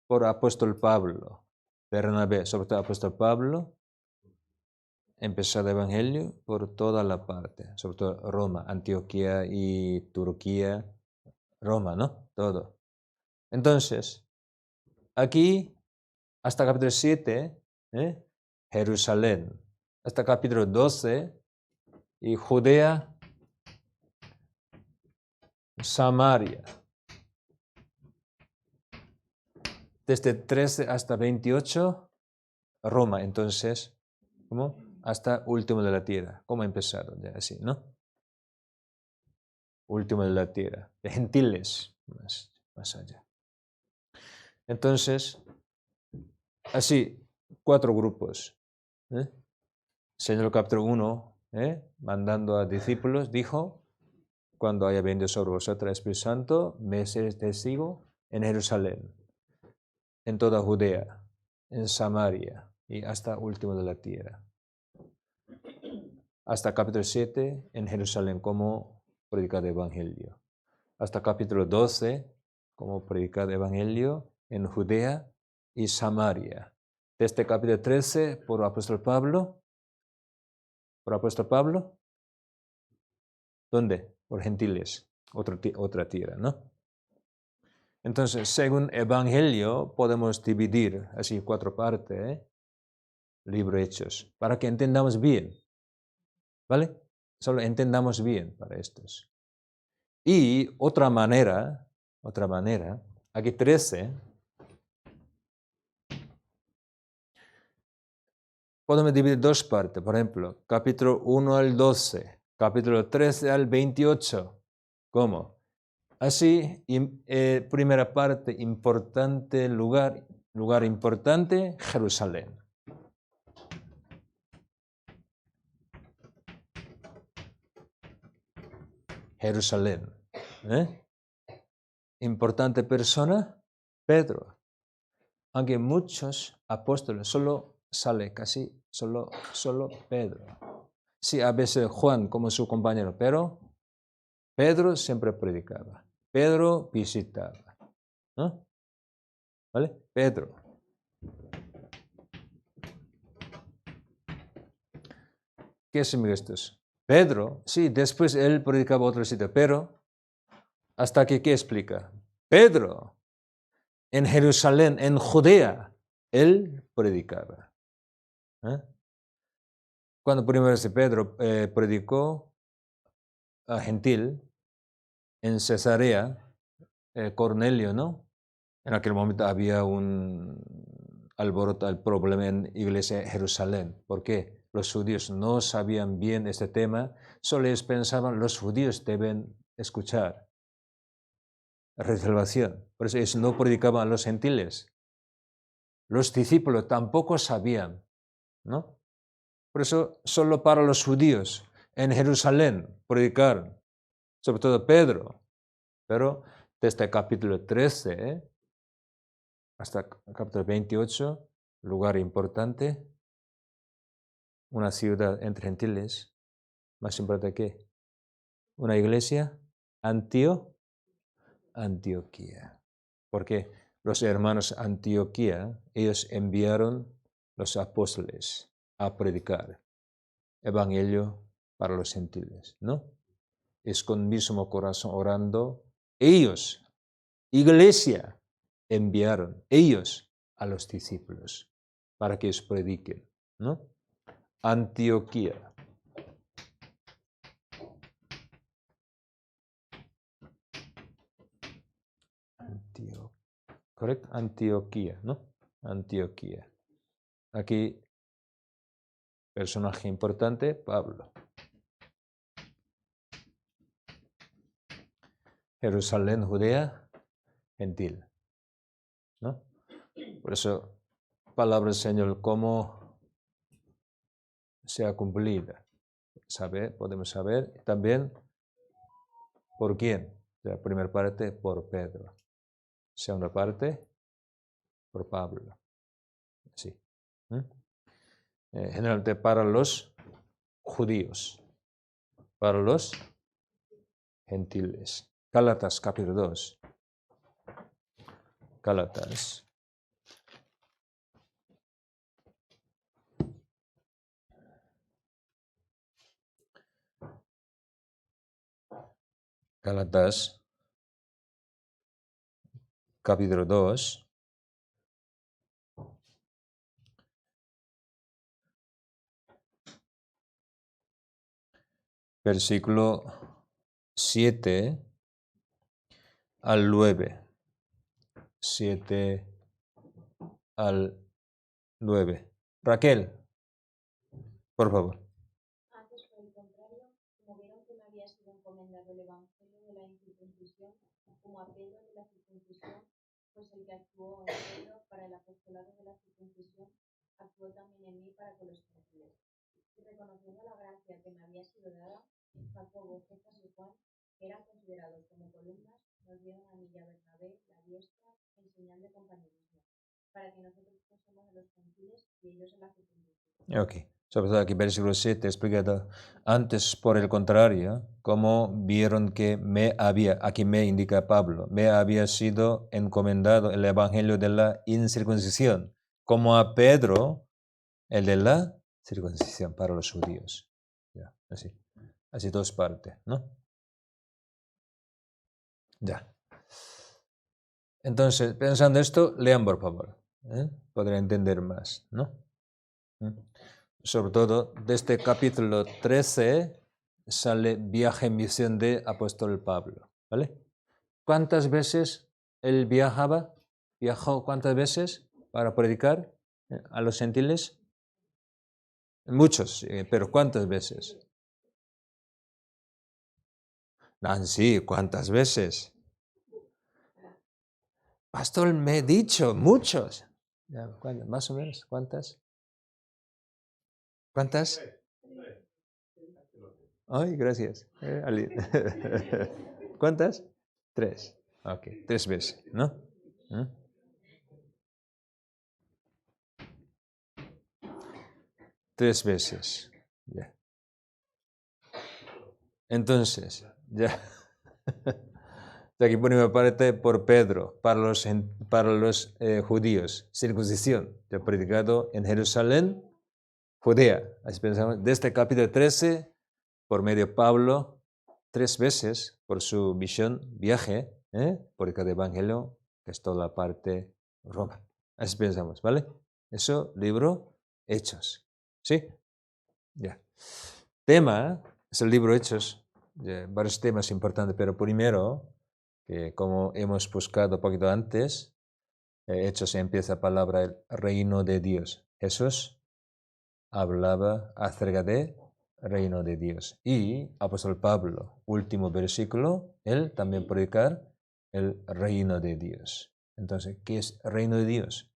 por apóstol Pablo, Bernabé, sobre todo apóstol Pablo, empezó el Evangelio por toda la parte, sobre todo Roma, Antioquía y Turquía, Roma, ¿no? Todo. Entonces, aquí, hasta capítulo 7, Jerusalén. Hasta capítulo 12, y Judea, Samaria. Desde 13 hasta 28, Roma. Entonces, ¿cómo? Hasta último de la tierra. ¿Cómo empezaron? Ya así, ¿no? Último de la tierra. De gentiles, más allá. Entonces, así, 4 grupos. Señor capítulo 1, mandando a discípulos, dijo, cuando haya venido sobre vosotros el Espíritu Santo, me seréis testigo en Jerusalén, en toda Judea, en Samaria y hasta último de la tierra. Hasta capítulo 7, en Jerusalén, como predicar el Evangelio. Hasta capítulo 12, como predicar el Evangelio en Judea y Samaria. Desde capítulo 13, por apóstol Pablo. ¿Por apóstol Pablo? ¿Dónde? Por gentiles, otra tierra, ¿no? Entonces, según Evangelio, podemos dividir así 4 partes, libro Hechos, para que entendamos bien, ¿vale? Solo entendamos bien para estos. Y otra manera, aquí 13, podemos dividir 2 partes, por ejemplo, capítulo 1 al 12, capítulo 13 al 28, ¿cómo? Así, primera parte, importante lugar importante, Jerusalén. Jerusalén. Importante persona, Pedro. Aunque muchos apóstoles, solo sale casi solo Pedro. Sí, a veces Juan como su compañero, pero Pedro siempre predicaba. Pedro visitaba. ¿No? ¿Vale? Pedro. ¿Qué significa esto? Pedro, sí, después él predicaba otro sitio, pero hasta que, ¿qué explica? Pedro, en Jerusalén, en Judea, él predicaba. Cuando primero Pedro predicó a gentil en Cesarea, Cornelio, ¿no? En aquel momento había un alboroto, el problema en la iglesia de Jerusalén. ¿Por qué? Los judíos no sabían bien este tema, solo ellos pensaban los judíos deben escuchar salvación. Por eso ellos no predicaban a los gentiles. Los discípulos tampoco sabían, ¿no? Por eso solo para los judíos en Jerusalén predicaron, sobre todo Pedro. Pero desde el capítulo 13 hasta el capítulo 28, lugar importante, una ciudad entre gentiles, más importante que una iglesia, Antioquía. Porque los hermanos Antioquía, ellos enviaron los apóstoles a predicar evangelio para los gentiles, ¿no? Es con mismo corazón orando. Ellos, iglesia, enviaron ellos a los discípulos para que ellos prediquen, ¿no? Antioquía. ¿Correcto? Antioquía, ¿no? Antioquía. Aquí, personaje importante, Pablo. Jerusalén, Judea, gentil, ¿no? Por eso, palabra del Señor, ¿cómo se ha cumplido? Podemos saber también por quién. La primera parte, por Pedro. Segunda parte, por Pablo. Sí. Generalmente para los judíos, para los gentiles. Gálatas capítulo 2. Gálatas. Gálatas capítulo 2. Versículo 7 al 9. 7 al 9. Raquel, por favor. Antes, por el contrario, como vieron que me había sido encomendado el evangelio de la incircuncisión, como a Pedro de la circuncisión, pues el que actuó en Pedro para el apostolado de la circuncisión, actuó también en mí para con los gentiles. Y reconociendo la gracia que me había sido dada, Jacobo, Cefas y Juan, que eran considerados como columnas, nos dieron a mí y a Bernabé la diestra en señal de compañerismo, para que nosotros fuésemos a los gentiles y ellos a la circuncisión. Ok. Sobre todo aquí versículo 7 explicado. Antes, por el contrario, como vieron que aquí me indica Pablo, me había sido encomendado el evangelio de la incircuncisión, como a Pedro, el de la circuncisión para los judíos. Ya, así dos partes, ¿no? Ya. Entonces, pensando esto, lean por favor. Podrán entender más, ¿no? Sobre todo, desde capítulo 13 sale viaje en misión de apóstol Pablo, ¿vale? ¿Cuántas veces él viajó cuántas veces para predicar a los gentiles? Muchos, pero ¿cuántas veces? Sí, ¿cuántas veces? Pastor, me he dicho, muchos. Más o menos, ¿cuántas? ¿Cuántas? Ay, gracias. ¿Cuántas? 3. Ok, 3 veces, ¿no? 3 veces. Ya. Entonces, ya. Aquí ponemos parte por Pedro, para los judíos, circuncisión, ya predicado en Jerusalén, Judea. Así pensamos, desde el capítulo 13, por medio de Pablo, 3 veces por su misión, viaje, por cada evangelio, que es toda la parte Roma. Así pensamos, ¿vale? Eso, libro Hechos. ¿Sí? Ya. Tema, es el libro Hechos, varios temas importantes, pero primero, como hemos buscado un poquito antes, Hechos empieza la palabra el reino de Dios. Jesús hablaba acerca de reino de Dios. Y apóstol Pablo, último versículo, él también predicar el reino de Dios. Entonces, ¿qué es reino de Dios?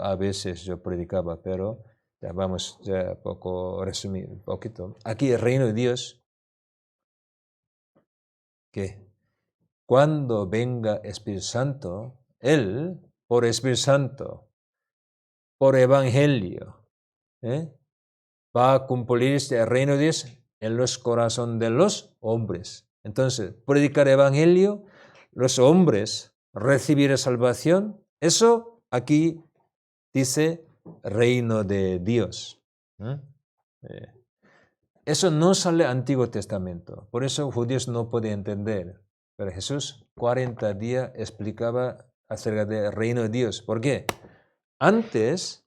A veces yo predicaba, pero ya vamos ya resumir un poquito. Aquí el reino de Dios, ¿qué? cuando venga Espíritu Santo, Él, por Espíritu Santo, por Evangelio, va a cumplir este reino de Dios en los corazones de los hombres. Entonces, predicar Evangelio, los hombres recibir salvación, eso aquí dice reino de Dios. Eso no sale del Antiguo Testamento, por eso judíos no pueden entender. Pero Jesús 40 días explicaba acerca del reino de Dios. ¿Por qué? Antes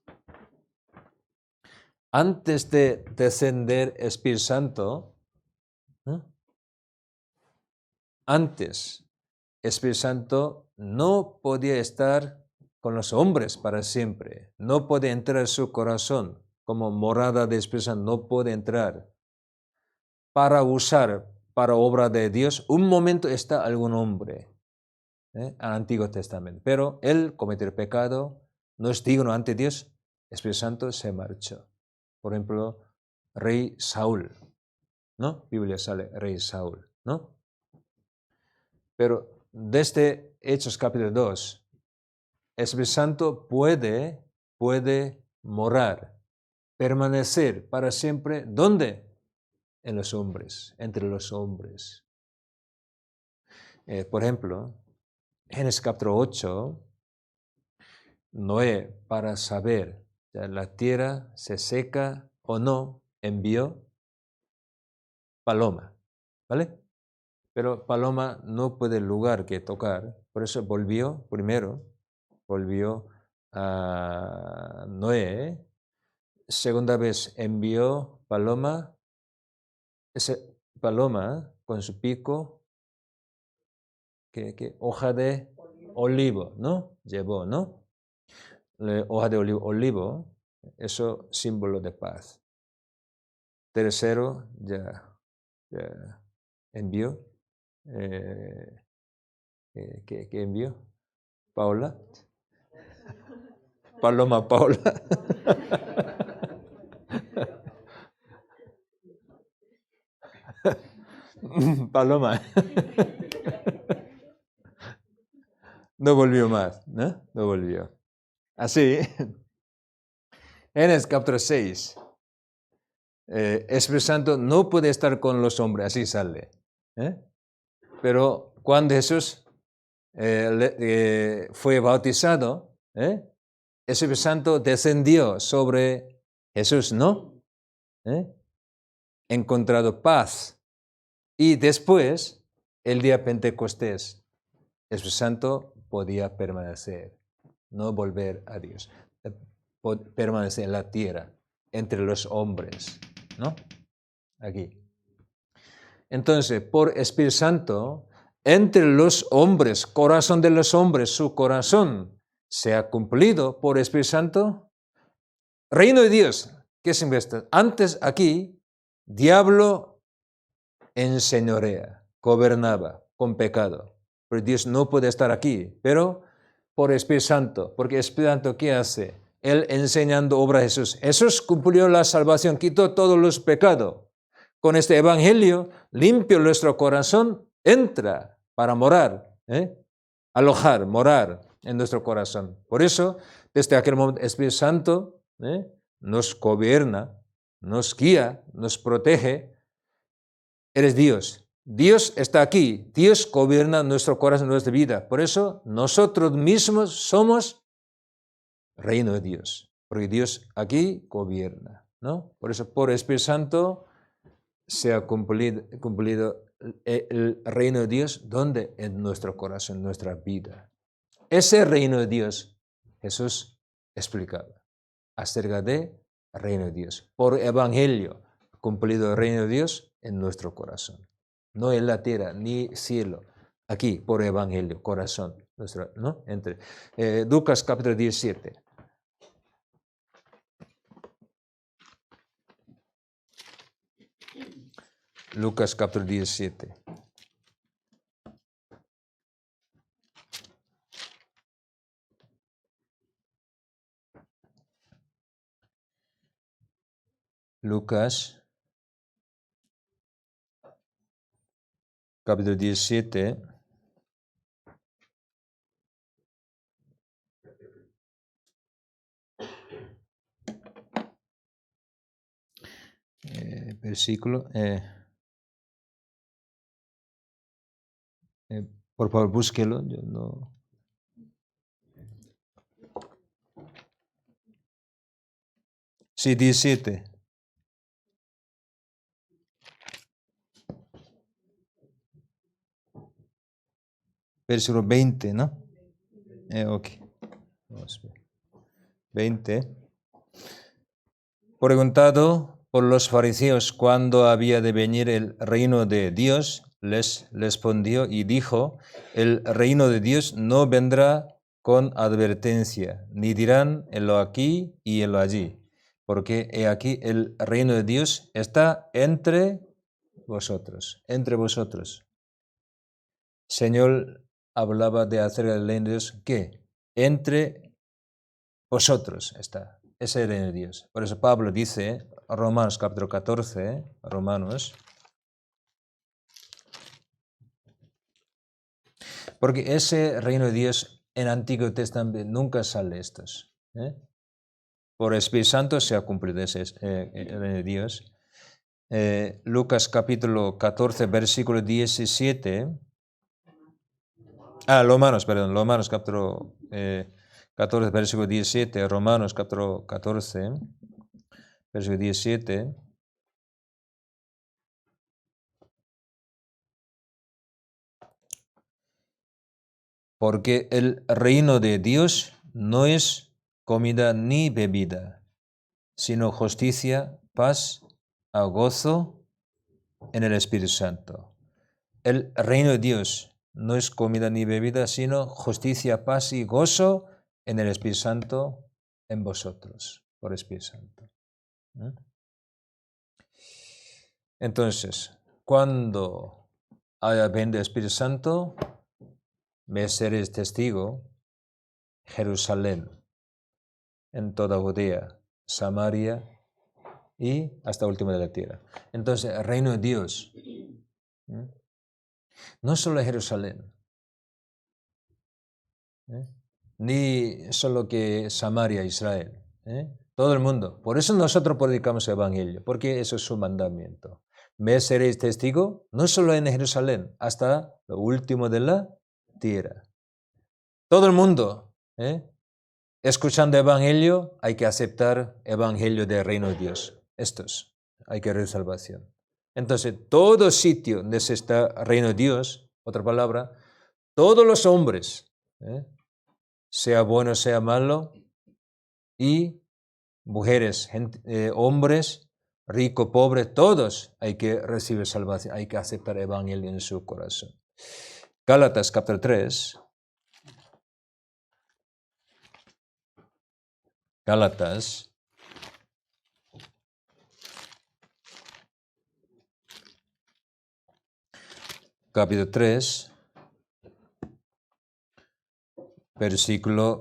de descender Espíritu Santo, antes Espíritu Santo no podía estar con los hombres para siempre. No puede entrar en su corazón como morada de Espíritu Santo. No puede entrar. Para usar para obra de Dios, un momento está algún hombre al Antiguo Testamento. Pero él cometió el pecado, no es digno ante Dios, Espíritu Santo se marchó. Por ejemplo, rey Saúl, ¿no? Biblia sale rey Saúl, ¿no? Pero desde Hechos capítulo 2, Espíritu Santo puede morar, permanecer para siempre. ¿Dónde? En los hombres, entre los hombres. Por ejemplo, Génesis capítulo 8, Noé, para saber si la tierra se seca o no, envió paloma, ¿vale? Pero paloma no puede lugar que tocar, por eso volvió a Noé. Segunda vez envió paloma, esa paloma con su pico, que hoja de olivo, ¿no? Llevó, ¿no? Hoja de olivo, eso símbolo de paz. Tercero, ya envió. ¿Qué envió? Paula. Paloma Paula. Paloma. No volvió más, ¿no? No volvió. Así, en el capítulo 6, Espíritu Santo no puede estar con los hombres, así sale. Pero cuando Jesús fue bautizado, Espíritu Santo descendió sobre Jesús, ¿no? Encontrado paz. Y después, el día Pentecostés, Espíritu Santo podía permanecer, no volver a Dios, permanecer en la tierra, entre los hombres, ¿no? Aquí. Entonces, por Espíritu Santo, entre los hombres, corazón de los hombres, su corazón se ha cumplido por Espíritu Santo. Reino de Dios, ¿qué significa? Antes aquí, diablo enseñorea, gobernaba con pecado. Pero Dios no puede estar aquí, pero por Espíritu Santo, porque Espíritu Santo, ¿qué hace? Él enseñando obra de Jesús. Jesús cumplió la salvación, quitó todos los pecados. Con este evangelio, limpio nuestro corazón, entra para morar, alojar, morar en nuestro corazón. Por eso, desde aquel momento, Espíritu Santo nos gobierna, nos guía, nos protege. Eres Dios. Dios está aquí. Dios gobierna nuestro corazón, nuestra vida. Por eso, nosotros mismos somos reino de Dios. Porque Dios aquí gobierna, ¿no? Por eso, por Espíritu Santo, se ha cumplido el reino de Dios, ¿dónde? En nuestro corazón, en nuestra vida. Ese reino de Dios, Jesús explicaba acerca del reino de Dios. Por evangelio, cumplido el reino de Dios en nuestro corazón. No en la tierra, ni cielo. Aquí, por evangelio, corazón. Nuestro, ¿no? Lucas capítulo 17. Lucas capítulo 17. Lucas capítulo 17. versículo. Por favor, búsquelo. Yo no. Sí, 17. Versículo 20, ¿no? Ok. Vamos a ver. 20. Preguntado por los fariseos cuándo había de venir el reino de Dios, les respondió y dijo: el reino de Dios no vendrá con advertencia, ni dirán helo aquí y helo allí, porque he aquí el reino de Dios está entre vosotros, entre vosotros. Señor hablaba de acerca del reino de Dios, ¿qué? Entre vosotros está, ese es el reino de Dios. Por eso Pablo dice, Romanos capítulo 14, Romanos, porque ese reino de Dios en Antiguo Testamento nunca sale estos. Por Espíritu Santo se ha cumplido ese el reino de Dios. Lucas capítulo 14, versículo 17. Romanos capítulo 14, versículo 17. Romanos capítulo 14, versículo 17. Porque el reino de Dios no es comida ni bebida, sino justicia, paz, gozo en el Espíritu Santo. El reino de Dios no es comida ni bebida, sino justicia, paz y gozo en el Espíritu Santo en vosotros, por Espíritu Santo. Entonces, cuando haya venido el Espíritu Santo, me seréis testigo, Jerusalén, en toda Judea, Samaria y hasta último de la tierra. Entonces, el reino de Dios no solo es Jerusalén, ni solo que Samaria, Israel, todo el mundo. Por eso nosotros predicamos el Evangelio, porque eso es su mandamiento. Me seréis testigo no solo en Jerusalén, hasta lo último de la tierra. Todo el mundo, escuchando el Evangelio, hay que aceptar el Evangelio del reino de Dios. Estos, hay que recibir salvación. Entonces, todo sitio donde está el reino de Dios, otra palabra, todos los hombres, sea bueno, sea malo, y mujeres, hombres, rico, pobre, todos hay que recibir salvación, hay que aceptar el Evangelio en su corazón. Gálatas capítulo 3. Gálatas capítulo 3, versículo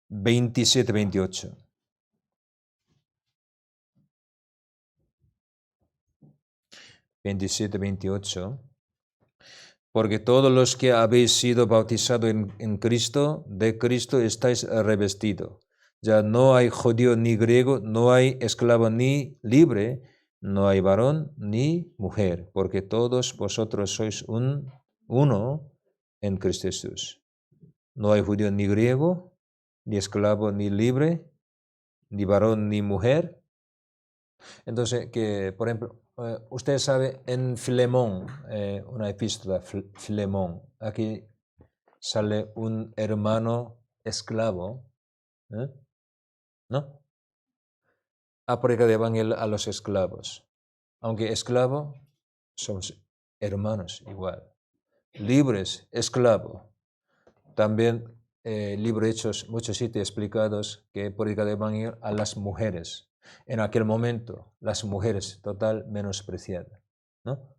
27-28. Porque todos los que habéis sido bautizados en Cristo, de Cristo estáis revestidos. Ya no hay judío ni griego, no hay esclavo ni libre, no hay varón ni mujer, porque todos vosotros sois uno en Cristo Jesús. No hay judío ni griego, ni esclavo ni libre, ni varón ni mujer. Entonces, que por ejemplo, usted sabe en Filemón, una epístola, Filemón, aquí sale un hermano esclavo, ¿no? Aplica el evangelio a los esclavos. Aunque esclavo, somos hermanos igual. Libres, esclavo. También libro de Hechos, muchos sitios explicados que predica el evangelio a las mujeres. En aquel momento, las mujeres total menospreciadas, ¿no?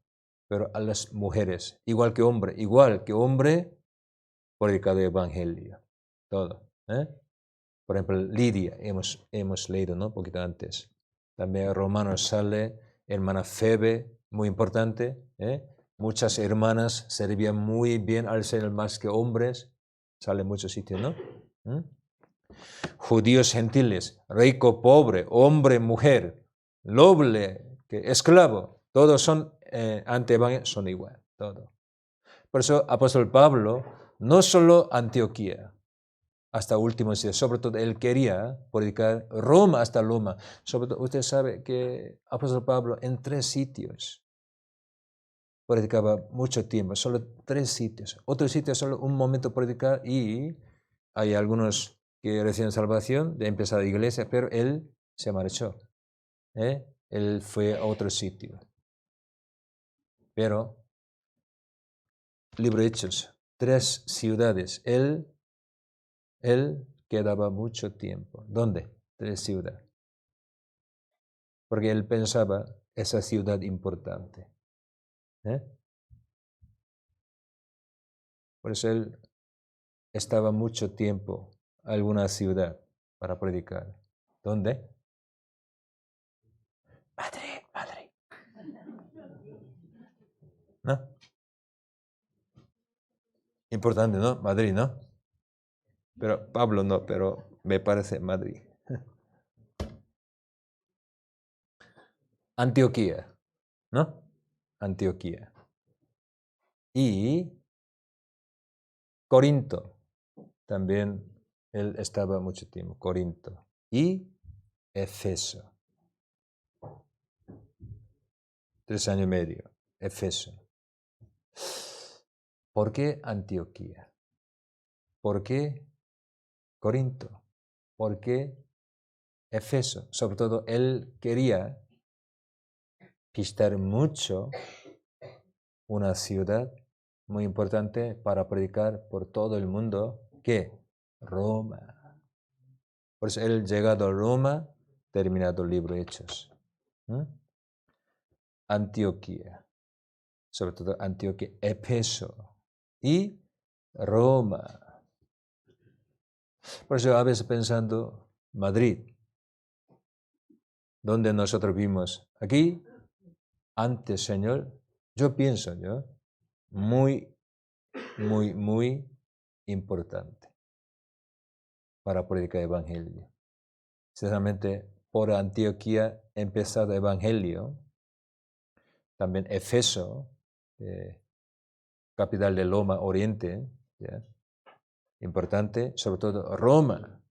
Pero a las mujeres, igual que hombre, predica el evangelio. Todo. Por ejemplo, Lidia, hemos leído, ¿no? Un poquito antes. También Romanos sale, hermana Febe, muy importante. Muchas hermanas servían muy bien al ser más que hombres. Sale en muchos sitios, ¿no? judíos, gentiles, rico, pobre, hombre, mujer, noble, esclavo, todos son ante Evangelio, son igual, todo. Por eso apóstol Pablo, no solo Antioquía, hasta últimos días, sobre todo él quería predicar Roma hasta Roma. Sobre todo, usted sabe que apóstol Pablo en 3 sitios predicaba mucho tiempo, solo 3 sitios. Otros sitios solo un momento predicar y hay algunos que reciben salvación de empezar la iglesia, pero él se marchó. Él fue a otro sitio. Pero, libro de Hechos, 3 ciudades. Él quedaba mucho tiempo. ¿Dónde? 3 ciudades. Porque él pensaba esa ciudad importante. Por eso él estaba mucho tiempo en alguna ciudad para predicar. ¿Dónde? Madrid. ¿No? Importante, ¿no? Madrid, ¿no? Pero Pablo no, pero me parece Madrid. Antioquía, ¿no? Antioquía. Y Corinto, también él estaba mucho tiempo, Corinto. Y Efeso. 3 años y medio, Efeso. ¿Por qué Antioquía? ¿Por qué Corinto? ¿Por qué Efeso? Sobre todo, él quería visitar mucho una ciudad muy importante para predicar por todo el mundo, ¿qué? Roma. Por eso él llegado a Roma, terminado el libro de Hechos. Antioquía, sobre todo Antioquía, Efeso y Roma. Por eso a veces pensando, Madrid, donde nosotros vimos aquí, antes, Señor, yo pienso, muy importante para predicar el Evangelio. Sinceramente, por Antioquía empezado el Evangelio, también Efeso, capital de Roma Oriente, importante, sobre todo Roma.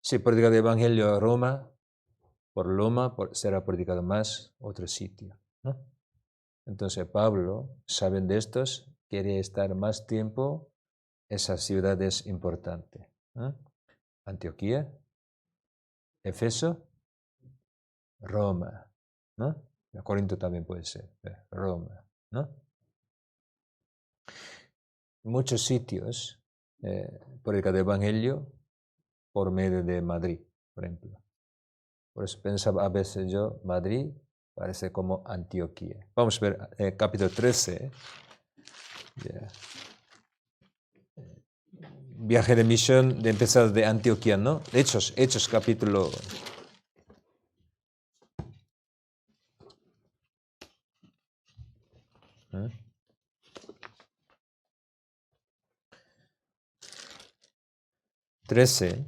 Si predica el Evangelio a Roma, por Roma será predicado más otro sitio, ¿no? Entonces Pablo, saben de estos, quería estar más tiempo en esas ciudades importantes. Antioquía, Efeso, Roma, ¿no? Corinto también puede ser, Roma, ¿no? Muchos sitios predica el Evangelio por medio de Madrid, por ejemplo. Por eso pensaba a veces yo, Madrid parece como Antioquía. Vamos a ver capítulo 13. Viaje de misión de empezar de Antioquía, ¿no? Hechos capítulo 13,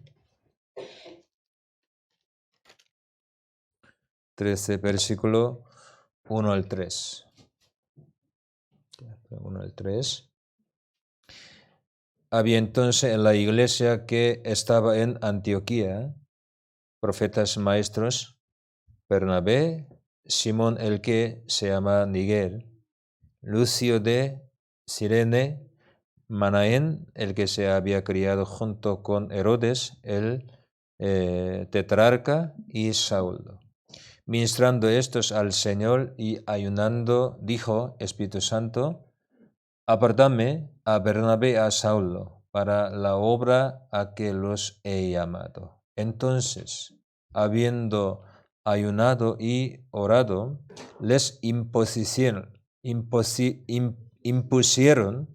versículo 1 al 3. 1 al 3. Había entonces en la iglesia que estaba en Antioquía profetas maestros, Bernabé, Simón el que se llama Niger, Lucio de Cirene, Manaén, el que se había criado junto con Herodes, el tetrarca, y Saulo. Ministrando estos al Señor y ayunando, dijo Espíritu Santo, apartadme a Bernabé y a Saulo para la obra a que los he llamado. Entonces, habiendo ayunado y orado, les impusieron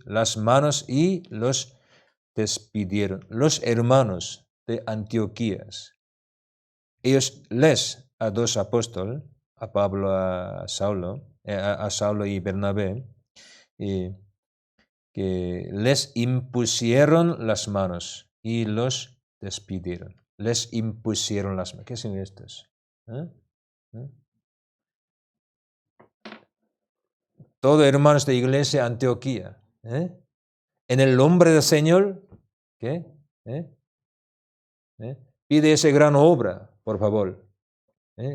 las manos y los despidieron. Los hermanos de Antioquías, ellos a 2 apóstoles, a Pablo, a Saulo y Bernabé, que les impusieron las manos y los despidieron, les impusieron las manos. ¿Qué son estos? Todos hermanos de iglesia Antioquía, en el nombre del Señor, ¿qué? Pide esa gran obra, por favor.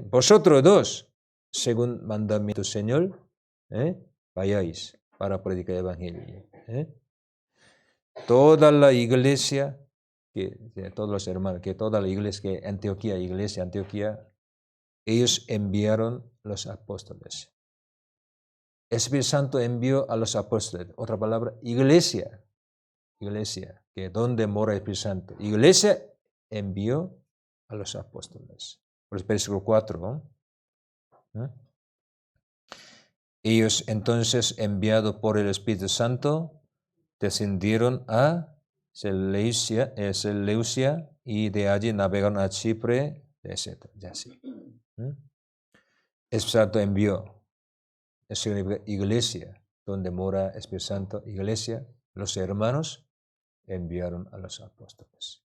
Vosotros dos, según mandamiento del Señor, vayáis para predicar el evangelio. Toda la iglesia, todos los hermanos, que toda la iglesia, que Antioquía, iglesia Antioquía, ellos enviaron los apóstoles. Espíritu Santo envió a los apóstoles. Otra palabra, iglesia. Iglesia, que donde mora el Espíritu Santo. Iglesia envió a los apóstoles. Por el versículo 4. Ellos entonces, enviados por el Espíritu Santo, descendieron a Seleucia y de allí navegaron a Chipre, etc. Ya sí. Espíritu Santo envió. Eso significa iglesia, donde mora el Espíritu Santo, iglesia, los hermanos enviaron a los apóstoles.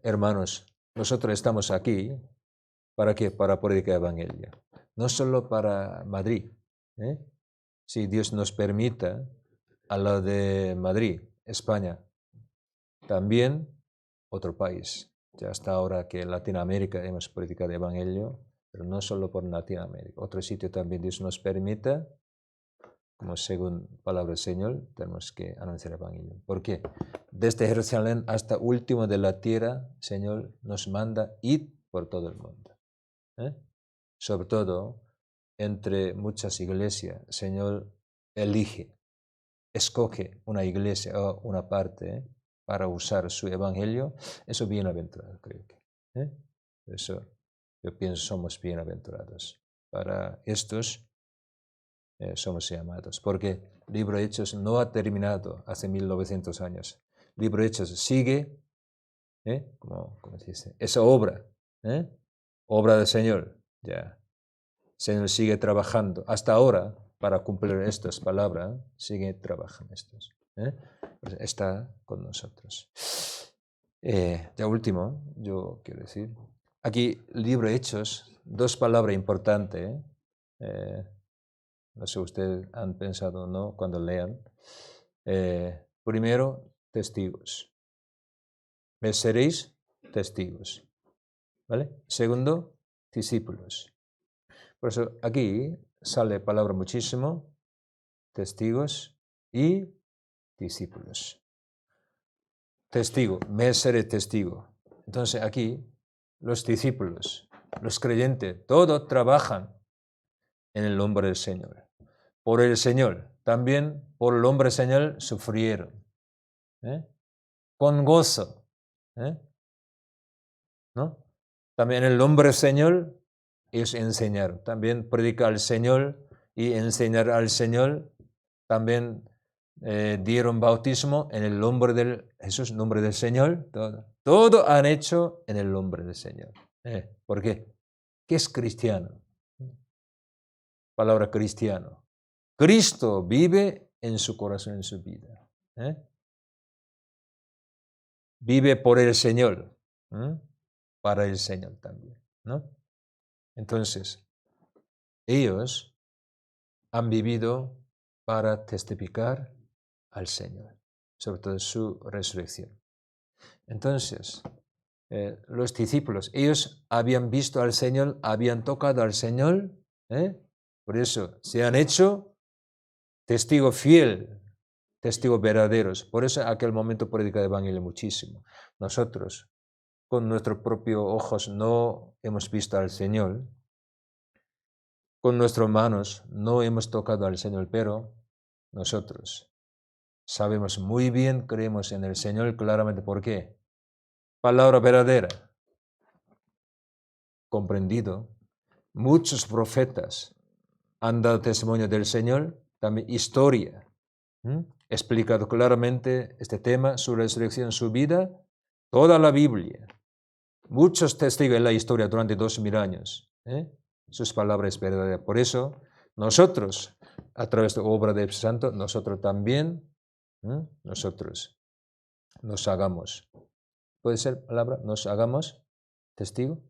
Hermanos, nosotros estamos aquí, ¿para qué? Para predicar el evangelio. No solo para Madrid. Si Dios nos permita, a la de Madrid, España, también otro país. Ya hasta ahora que en Latinoamérica hemos predicado el evangelio, pero no solo por Latinoamérica. Otro sitio también Dios nos permita, como según palabra del Señor, tenemos que anunciar el evangelio. ¿Por qué? Desde Jerusalén hasta último de la tierra, Señor nos manda ir por todo el mundo. Sobre todo, entre muchas iglesias, Señor elige, escoge una iglesia o una parte para usar su evangelio. Eso es bienaventurado, creo que. Por eso yo pienso somos bienaventurados. Para estos somos llamados, porque el libro de Hechos no ha terminado hace 1900 años. El libro de Hechos sigue, como se dice, esa obra, obra del Señor. Ya. El Señor sigue trabajando hasta ahora para cumplir estas palabras, sigue trabajando estos. Pues está con nosotros. Ya último, yo quiero decir, aquí el libro de Hechos, dos palabras importantes. No sé si ustedes han pensado o no cuando lean. Primero, testigos. Me seréis testigos. ¿Vale? Segundo, discípulos. Por eso aquí sale palabra muchísimo, testigos y discípulos. Testigo, me seré testigo. Entonces aquí los discípulos, los creyentes, todos trabajan en el nombre del Señor. Por el Señor, también por el nombre del Señor sufrieron. Con gozo. ¿No? También en el nombre del Señor ellos enseñaron. También predicar al Señor y enseñar al Señor. También dieron bautismo en el nombre de Jesús, nombre del Señor. Todo han hecho en el nombre del Señor. ¿Por qué? ¿Qué es cristiano? Palabra cristiano. Cristo vive en su corazón, en su vida. Vive por el Señor. Para el Señor también. ¿No? Entonces, ellos han vivido para testificar al Señor, sobre todo su resurrección. Entonces, los discípulos, ellos habían visto al Señor, habían tocado al Señor, por eso se han hecho testigo fiel, testigos verdaderos. Por eso en aquel momento predica el evangelio muchísimo. Nosotros, con nuestros propios ojos, no hemos visto al Señor. Con nuestras manos no hemos tocado al Señor, pero nosotros sabemos muy bien, creemos en el Señor claramente. ¿Por qué? Palabra verdadera. Comprendido. Muchos profetas han dado testimonio del Señor, también historia. Explicado claramente este tema, su resurrección, su vida, toda la Biblia. Muchos testigos en la historia durante 2000 años. Sus palabras verdaderas. Por eso, nosotros, a través de la obra del Santo, nosotros también Nosotros nos hagamos. ¿Puede ser palabra? Nos hagamos testigo.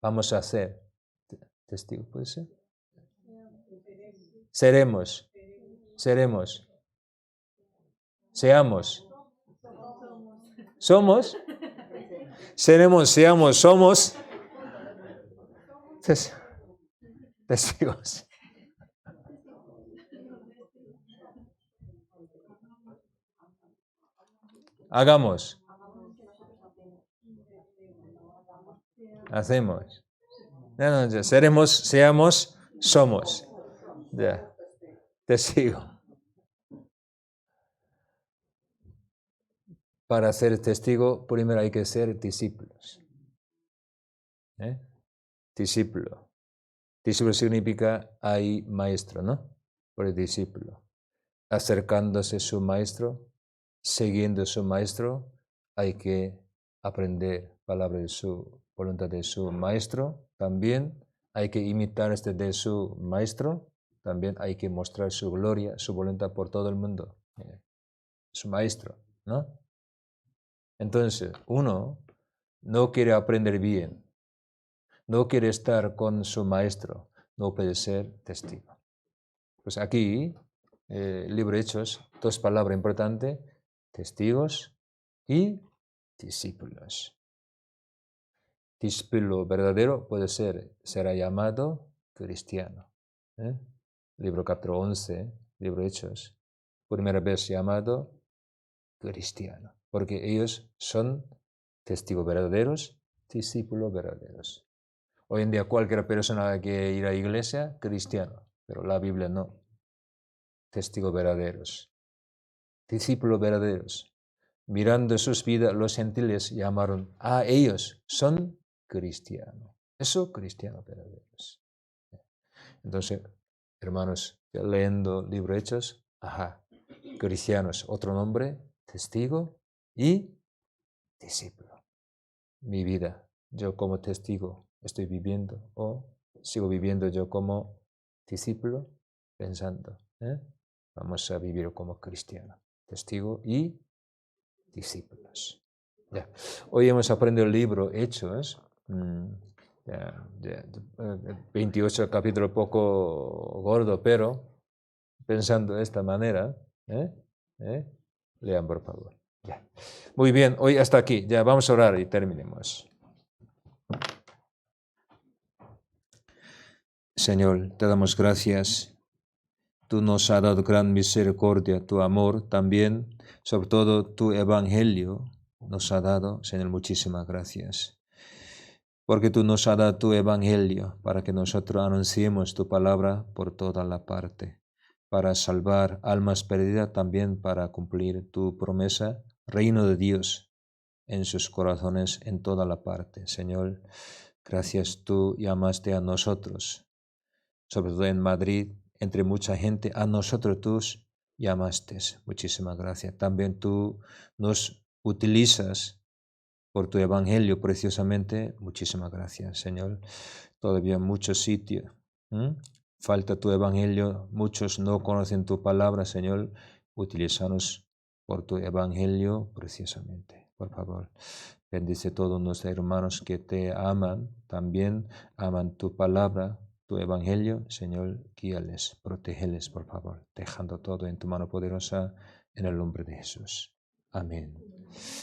Vamos a ser testigo, ¿puede ser? Seremos. Seamos. Somos. Seremos, seamos, somos. Testigos. Hagamos. Hacemos. No, ya. Seremos, seamos, somos. Ya. Testigo. Para ser testigo, primero hay que ser discípulos. Discípulo. Discípulo significa hay maestro, ¿no? Por el discípulo. Acercándose a su maestro, siguiendo a su maestro, hay que aprender palabra de su voluntad de su maestro. También hay que imitar de su maestro. También hay que mostrar su gloria, su voluntad por todo el mundo. Su maestro, ¿no? Entonces, uno no quiere aprender bien, no quiere estar con su maestro, no puede ser testigo. Pues aquí, libro de Hechos, dos palabras importantes, testigos y discípulos. Discípulo verdadero será llamado cristiano. Libro capítulo 11, libro de Hechos, primera vez llamado cristiano, porque ellos son testigos verdaderos, discípulos verdaderos. Hoy en día cualquier persona que ir a la iglesia, cristiano, pero la Biblia no. Testigos verdaderos, discípulos verdaderos. Mirando sus vidas, los gentiles llamaron a ellos, son cristianos. Eso, cristianos verdaderos. Entonces, hermanos, leyendo el libro de Hechos, cristianos, otro nombre, testigo y discípulo. Mi vida, yo como testigo estoy viviendo o sigo viviendo yo como discípulo, pensando, vamos a vivir como cristiano, testigo y discípulos. Ya. Hoy hemos aprendido el libro Hechos, 28 capítulo poco gordo, pero pensando de esta manera, lean por favor. Ya. Muy bien, hoy hasta aquí, ya vamos a orar y terminemos. Señor, te damos gracias. Tú nos has dado gran misericordia, tu amor también, sobre todo tu evangelio nos ha dado, Señor, muchísimas gracias. Porque tú nos has dado tu evangelio para que nosotros anunciemos tu palabra por toda la parte, para salvar almas perdidas, también para cumplir tu promesa, reino de Dios en sus corazones en toda la parte. Señor, gracias, tú llamaste a nosotros, sobre todo en Madrid, entre mucha gente, a nosotros tú llamaste. Muchísimas gracias. También tú nos utilizas por tu evangelio preciosamente. Muchísimas gracias, Señor. Todavía muchos sitios. Falta tu evangelio. Muchos no conocen tu palabra, Señor. Utilízanos por tu evangelio preciosamente. Por favor, bendice a todos nuestros hermanos que te aman. También aman tu palabra, tu evangelio. Señor, guíales, protégeles, por favor, dejando todo en tu mano poderosa, en el nombre de Jesús. Amén.